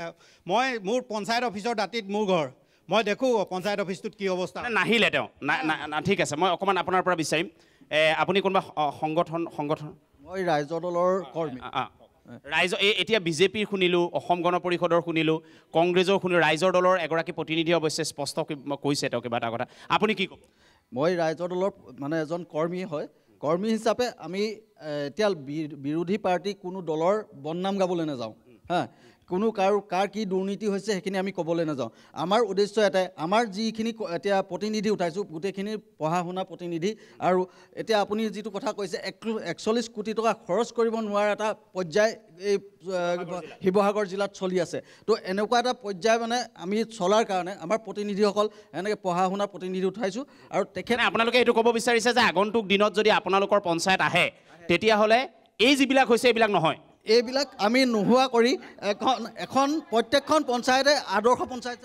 মই মোৰ পঞ্চায়ত অফিচৰ দাঁতিত মোৰ ঘৰ মই দেখোঁ পঞ্চায়ত অফিচটোত কি অৱস্থা নাহিলে তেওঁ ঠিক আছে মই অকণমান আপোনাৰ পৰা বিচাৰিম আপুনি কোনোবা সংগঠন মই ৰাইজৰ দলৰ কৰ্মী এতিয়া বিজেপিৰ শুনিলোঁ অসম গণ পৰিষদৰ শুনিলোঁ কংগ্ৰেছৰ শুনিলোঁ ৰাইজৰ দলৰ এগৰাকী প্ৰতিনিধি অৱশ্যে স্পষ্ট কৈছে তেওঁ কিবা এটা কথা আপুনি কি ক'ব মই ৰাইজৰ দলৰ মানে এজন কৰ্মী হয় কৰ্মী হিচাপে আমি এতিয়া বিৰোধী পাৰ্টি কোনো দলৰ বদনাম গাবলৈ নাযাওঁ হা কোনো কাৰ কি দুৰ্নীতি হৈছে সেইখিনি আমি ক'বলৈ নাযাওঁ আমাৰ উদ্দেশ্য এটাই আমাৰ যিখিনি এতিয়া প্ৰতিনিধি উঠাইছোঁ গোটেইখিনি পঢ়া শুনা প্ৰতিনিধি আৰু এতিয়া আপুনি যিটো কথা কৈছে 41 কোটি টকা খৰচ কৰিব নোৱাৰা এটা পৰ্যায় এই শিৱসাগৰ জিলাত চলি আছে তো এনেকুৱা এটা পৰ্যায় মানে আমি চলাৰ কাৰণে আমাৰ প্ৰতিনিধিসকল এনেকৈ পঢ়া শুনা প্ৰতিনিধি উঠাইছোঁ আৰু তেখেতে আপোনালোকে এইটো ক'ব বিচাৰিছে যে আগন্তুক দিনত যদি আপোনালোকৰ পঞ্চায়ত আহে তেতিয়াহ'লে এই যিবিলাক হৈছে এইবিলাক নহয় এইবিলাক আমি নোহোৱা কৰি এখন প্ৰত্যেকখন পঞ্চায়তে আদৰ্শ পঞ্চায়ত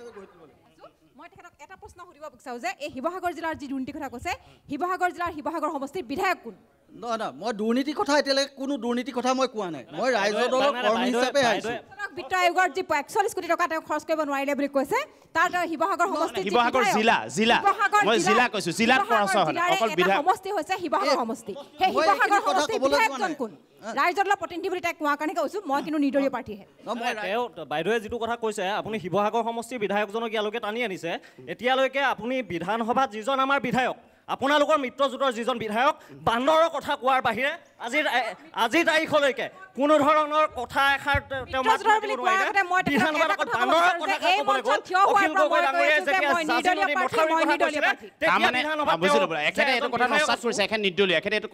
মই তেখেতক এটা প্ৰশ্ন সুধিব বিচাৰোঁ যে এই শিৱসাগৰ জিলাৰ যি দুৰ্নীতিৰ কথা কৈছে শিৱসাগৰ জিলাৰ শিৱসাগৰ সমষ্টিৰ বিধায়ক কোন নহয় মই দুৰ্নীতিৰ কথা এতিয়ালৈকে কোনো দুৰ্নীতিৰ কথা মই কোৱা নাই মই ৰাইজৰ দলৰ কৰ্মী হিচাপে আহিছোঁ বিত্ত আয়োগৰ যি 41 কোটি টকা তেওঁ খৰচ কৰিব নোৱাৰিলে বুলি কৈছে তাৰ শিৱসাগৰ সমষ্টি শিৱসাগৰ মই জিলা কৈছোঁ জিলাত খৰচ হয় অকল বিধায়ক সমষ্টি হৈছে শিৱসাগৰ সমষ্টি সেই শিৱসাগৰ সমষ্টিৰ বিধায়কজন কোন ৰাইজৰ দলৰ প্ৰতিনিধি বুলি তাইক কোৱাৰ কাৰণে কৈছোঁ মই কিন্তু নিৰ্দলীয় প্ৰাৰ্থীহে তেওঁ বাইদেৱে যিটো কথা কৈছে আপুনি শিৱসাগৰ সমষ্টিৰ বিধায়কজনক ইয়ালৈকে টানি আনিছে এতিয়ালৈকে আপুনি বিধানসভাত যিজন আমাৰ বিধায়ক আপোনালোকৰ মিত্ৰজোঁটৰ যিজন বিধায়ক বান্দৰৰ কথা কোৱাৰ বাহিৰে আজিৰ তাৰিখলৈকে কোনো ধৰণৰ কথা এষাৰ তেওঁ মাত মাতিব নোৱাৰিলে বিধানসভাত অকল বান্দৰৰ কথা ক'বলৈ গ'ল অখিল গগৈ ডাঙৰীয়াই যেতিয়া জাজি নদী মথাউৰিৰ কথা কৈছিলে তেতিয়া বিধানসভাত এখেতে এইটো কথা নস্বাত কৰিছে এখেত নিৰ্দলীয় এখেতে এইটো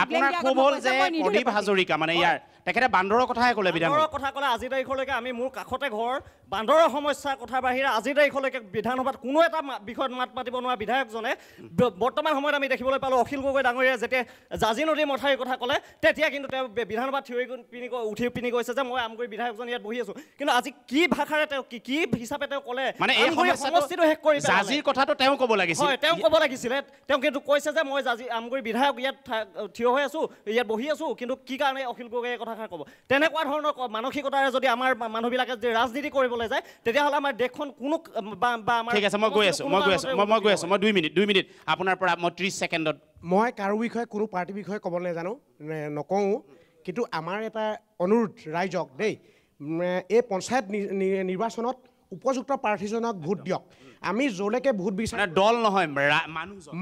আপোনাৰ খুব হ'ল যে প্ৰদীপ হাজৰিকা মানে ইয়াৰ তেখেতে বান্দৰৰ কথাহে ক'লে বান্দৰৰ কথা ক'লে আজিৰ তাৰিখলৈকে আমি মোৰ কাষতে ঘৰ বান্দৰৰ সমস্যাৰ কথাৰ বাহিৰে আজিৰ তাৰিখলৈকে বিধানসভাত কোনো এটা বিষয়ত মাত মাতিব নোৱাৰা বিধায়কজনে বৰ্তমান সময়ত আমি দেখিবলৈ পালোঁ অখিল গগৈ ডাঙৰীয়াই যেতিয়া জাজি নদীৰ মথাউৰিৰ কথা ক'লে তেতিয়া কিন্তু তেওঁ বিধানসভাত উঠি পিনি কৈছে যে মই আমগুৰি বিধায়কজন ইয়াত বহি আছোঁ কিন্তু আজি কি ভাষাৰে তেওঁ কি হিচাপে তেওঁ ক'লে মানে এই সমষ্টিটো শেষ কৰি জাজিৰ কথাটো তেওঁ ক'ব লাগিছিল হয় তেওঁ ক'ব লাগিছিলে তেওঁ কিন্তু কৈছে যে মই জাজি আমগুৰি বিধায়ক ইয়াত থিয় হৈ আছোঁ ইয়াত বহি আছোঁ কিন্তু কি কাৰণে অখিল গগৈয়ে এই কথাষাৰ ক'ব তেনেকুৱা ধৰণৰ মানসিকতাৰে যদি আমাৰ মানুহবিলাকে যদি ৰাজনীতি কৰিবলৈ যায় তেতিয়াহ'লে আমাৰ দেশখন কোনো বা আমাৰ ঠিক আছে মই গৈ আছোঁ মই 2 মিনিট আপোনাৰ পৰা মই 30 ছেকেণ্ডত মই কাৰো বিষয়ে কোনো পাৰ্টিৰ বিষয়ে ক'ব নাজানো নকওঁ কিন্তু আমাৰ এটা অনুৰোধ ৰাইজক দেই এই পঞ্চায়ত নিৰ্বাচনত উপযুক্ত প্ৰাৰ্থীজনক ভোট দিয়ক আমি যলৈকে ভোট বিচাৰোঁ দল নহয়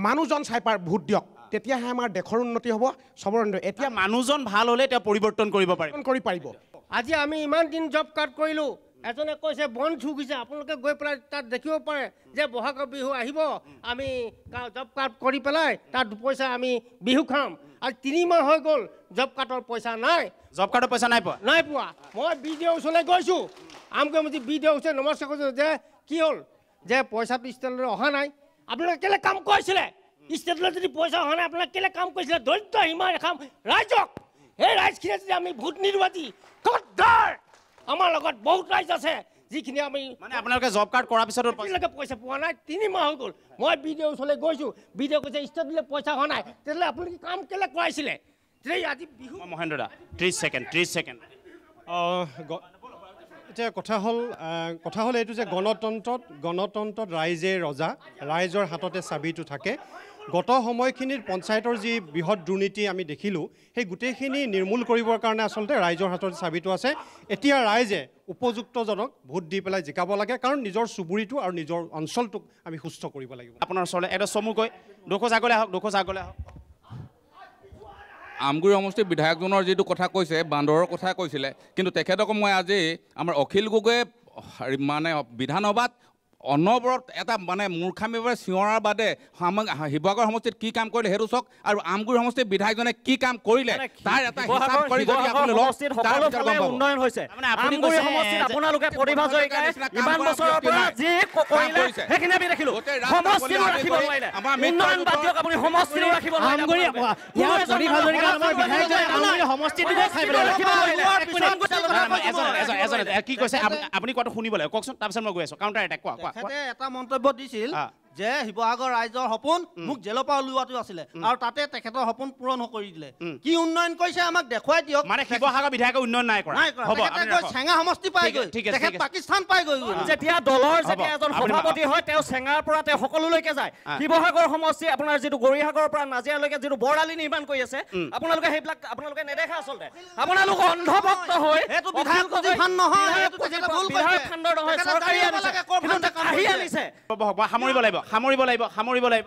মানুহজন চাই ভোট দিয়ক তেতিয়াহে আমাৰ দেশৰ উন্নতি হ'ব চবৰ এতিয়া মানুহজন ভাল হ'লে তেওঁ পৰিৱৰ্তন কৰিব পাৰিব আজি আমি ইমান দিন জব কাৰ্ড কৰিলোঁ এজনে কৈছে বন ঝুকিছে আপোনালোকে গৈ পেলাই তাত দেখিব পাৰে যে বহাগৰ বিহু আহিব আমি জব কাৰ্ড কৰি পেলাই তাত পইচা আমি বিহু খাম আৰু 3 মাহ হৈ গ'ল জব কাৰ্ডৰ পইচা নাই জব কাৰ্ডৰ পইচা নাই পোৱা মই বিডিঅ ওচৰলৈ গৈছোঁ আমকৈ মই বিডিঅ ওচৰত নমস্কাৰ কৰিছোঁ যে কি হ'ল যে পইচাটো ষ্টেটলৈ অহা নাই আপোনালোকে কেলৈ কাম কৰিছিলে ষ্টেটলৈ যদি পইচা অহা নাই আপোনালোকে কেলৈ কাম কৰিছিলে দৰিদ্ৰ সীমা ৰেখাম ৰাইজক সেই ৰাইজখিনিয়ে যদি আমি ভোট নিদিওঁ আজি কদ্দাৰ আমাৰ লগত বহুত ৰাইজ আছে যিখিনি আমি মানে আপোনালোকে জব কাৰ্ড কৰাৰ পিছত পইচা পোৱা নাই 3 মাহ হৈ গ'ল মই বিডিঅ ওচৰলৈ গৈছোঁ বিডিঅ কৈছে ষ্টেটলৈ পইচা অহা নাই তেতিয়াহ'লে আপোনালোকে কাম কেলৈ কৰাইছিলে তেতিয়া আজি বিহু মহেন্দ্ৰ দা 30 ছেকেণ্ড এতিয়া কথা হ'ল এইটো যে গণতন্ত্ৰত ৰাইজে ৰজা ৰাইজৰ হাততে চাবিটো থাকে গত সময়খিনিৰ পঞ্চায়তৰ যি বৃহৎ দুৰ্নীতি আমি দেখিলোঁ সেই গোটেইখিনি নিৰ্মূল কৰিবৰ কাৰণে আচলতে ৰাইজৰ হাততে চাবিটো আছে এতিয়া ৰাইজে উপযুক্তজনক ভোট দি পেলাই জিকাব লাগে কাৰণ নিজৰ চুবুৰীটো আৰু নিজৰ অঞ্চলটোক আমি সুস্থ কৰিব লাগিব আপোনাৰ ওচৰলৈ এটা চমুকৈ দুখোজ আগলৈ আহক আমগুৰি সমষ্টিৰ বিধায়কজনৰ যিটো কথা কৈছে বান্দৰৰ কথা কৈছিলে কিন্তু তেখেতক মই আজি আমাৰ অখিল গগৈয়ে মানে বিধানসভাত অনবৰত এটা মানে মূৰ্খামিভাৱে চিঞৰাৰ বাদে শিৱসাগৰ সমষ্টিত কি কাম কৰিলে সেইটো চাওক আৰু আমগুৰি সমষ্টিৰ বিধায়কজনে কি কাম কৰিলে তাৰ এটা হিচাপ কৰি যদি আপুনি উন্নয়ন হৈছে আমগুৰি সমষ্টিত আপোনালোকে প্ৰতিভা জয়কাৰে ইমান বছৰৰ পৰা যি কৰিলে সেইখিনি আমি দেখিলোঁ সমষ্টিও ৰাখিব নোৱাৰিলে উন্নয়ন বাদ দিয়ক আপুনি সমষ্টিও ৰাখিব নোৱাৰিলে প্ৰতিভা জয়কাৰে আমাৰ বিধায়কজনে আমগুৰি সমষ্টিটোকে খাই পেলালে কি কৈছে আপুনি কোৱাটো শুনিব লাগে কওকচোন তাৰপিছত মই গৈ আছোঁ কাউণ্টাৰ এটেক কোৱা এটা মন্তব্য দিছিল যে শিৱসাগৰ ৰাইজৰ সপোন মোক জেলৰ পৰা উলিওৱাটো আছিলে আৰু তাতে তেখেতৰ সপোন পূৰণ কৰি দিলে কি উন্নয়ন কৰিছে আমাক দেখুৱাই দিয়ক মানে শিৱসাগৰ বিধায়কে উন্নয়ন নাই কৰা হ'ব চেঙা সমষ্টি পাইগৈ তেখেত পাকিস্তান পাইগৈ যেতিয়া দলৰ যেতিয়া এজন সভাপতি হয় তেওঁ চেঙাৰ পৰা তেওঁ সকলোলৈকে যায় শিৱসাগৰ সমষ্টি আপোনাৰ যিটো গৰিসাগৰৰ পৰা নাজিৰালৈকে যিটো বৰালি নিৰ্মাণ কৰি আছে আপোনালোকে সেইবিলাক আপোনালোকে নেদেখা আচলতে আপোনালোক অন্ধভক্ত হৈ সেইটো বিধায়ক ফাণ্ড নহয় বিধায়ক ফাণ্ডৰ নহয় চৰকাৰী আনিছে সামৰিব লাগিব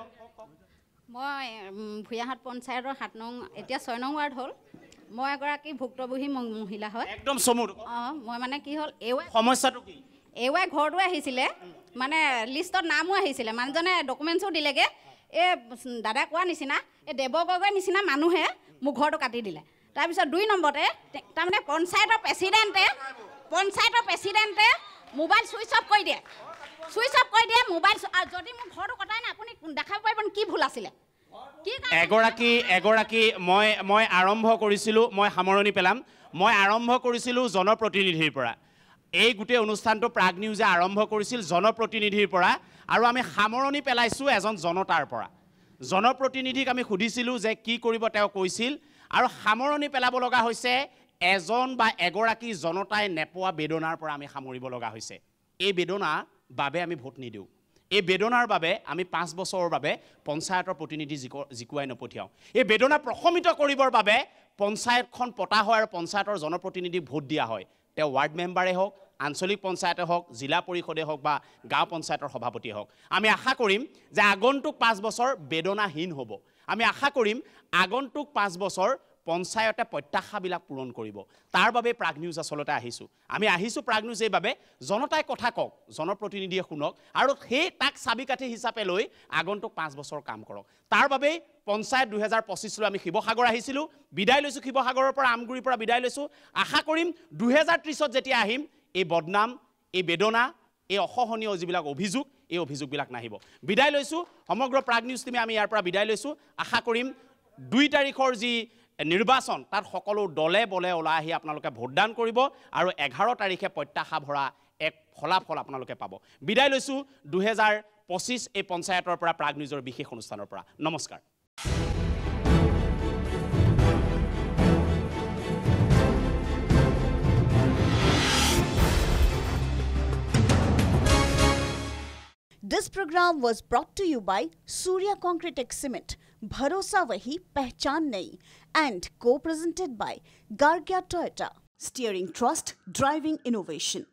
মই ভূঞাহাট পঞ্চায়তৰ 7 নং এতিয়া 6 নং ৱাৰ্ড হ'ল মই এগৰাকী ভুক্তভোগী মহিলা হয় একদম চমুৰ মই মানে কি হ'ল সমস্যাটো কি এৱাই ঘৰটো আহিছিলে মানে লিষ্টত নামো আহিছিলে মানুহজনে ডকুমেণ্টছো দিলেগে এই দাদা কোৱা নিচিনা এই দেৱ গগৈৰ নিচিনা মানুহে মোক ঘৰটো কাটি দিলে তাৰপিছত 2 নম্বৰতে তাৰমানে পঞ্চায়তৰ প্ৰেচিডেণ্টে মোবাইল ছুইচ অফ কৰি দিয়ে মোবাইল যদি মোৰ ঘৰটো কটাই নাই আপুনি দেখাব পাৰিব কি ভুল আছিলে এগৰাকী মই আৰম্ভ কৰিছিলোঁ মই সামৰণি পেলাম মই আৰম্ভ কৰিছিলোঁ জনপ্ৰতিনিধিৰ পৰা এই গোটেই অনুষ্ঠানটো প্ৰাগ নিউজে আৰম্ভ কৰিছিল জনপ্ৰতিনিধিৰ পৰা আৰু আমি সামৰণি পেলাইছোঁ এজন জনতাৰ পৰা জনপ্ৰতিনিধিক আমি সুধিছিলোঁ যে কি কৰিব তেওঁ কৈছিল আৰু সামৰণি পেলাব লগা হৈছে এজন বা এগৰাকী জনতাই নেপোৱা বেদনাৰ পৰা আমি সামৰিব লগা হৈছে এই বেদনা বাবে আমি ভোট নিদিওঁ এই বেদনাৰ বাবে আমি 5 বছৰৰ বাবে পঞ্চায়তৰ প্ৰতিনিধি জিকুৱাই নপঠিয়াওঁ এই বেদনা প্ৰশমিত কৰিবৰ বাবে পঞ্চায়তখন পতা হয় আৰু পঞ্চায়তৰ জনপ্ৰতিনিধিক ভোট দিয়া হয় তেওঁ ৱাৰ্ড মেম্বাৰে হওক আঞ্চলিক পঞ্চায়তে হওক জিলা পৰিষদে হওক বা গাঁও পঞ্চায়তৰ সভাপতি হওক আমি আশা কৰিম যে আগন্তুক 5 বছৰ বেদনাহীন হ'ব আমি আশা কৰিম আগন্তুক 5 বছৰ পঞ্চায়তে প্ৰত্যাশাবিলাক পূৰণ কৰিব তাৰ বাবে প্ৰাগ নিউজ আচলতে আহিছোঁ আমি আহিছোঁ প্ৰাগ নিউজ এইবাবে জনতাই কথা কওক জনপ্ৰতিনিধিয়ে শুনক আৰু সেই তাক চাবিকাঠি হিচাপে লৈ আগন্তুক 5 বছৰ কাম কৰক তাৰ বাবে পঞ্চায়ত 2025 লৈ আমি শিৱসাগৰ আহিছিলোঁ বিদায় লৈছোঁ শিৱসাগৰৰ পৰা আমগুৰিৰ পৰা বিদায় লৈছোঁ আশা কৰিম 2030ত যেতিয়া আহিম এই বদনাম এই বেদনা এই অসহনীয় যিবিলাক অভিযোগ এই অভিযোগবিলাক নাহিব বিদায় লৈছোঁ সমগ্ৰ প্ৰাগ নিউজ টিমে আমি ইয়াৰ পৰা বিদায় লৈছোঁ আশা কৰিম 2 তাৰিখৰ যি নিৰ্বাচন তাত সকলো দলে বলে ওলাই আহি আপোনালোকে ভোটদান কৰিব আৰু 11 তাৰিখে প্ৰত্যাশা ভৰা এক ফলাফল আপোনালোকে পাব বিদায় লৈছোঁ 2025 এই পঞ্চায়তৰ পৰা প্ৰাগ নিউজৰ বিশেষ অনুষ্ঠানৰ পৰা নমস্কাৰ This program was brought to you by Surya Concretex Cement, Bharosa Wahi, Pehchan Nahi, and co-presented by Gargia Toyota, steering trust, driving innovation.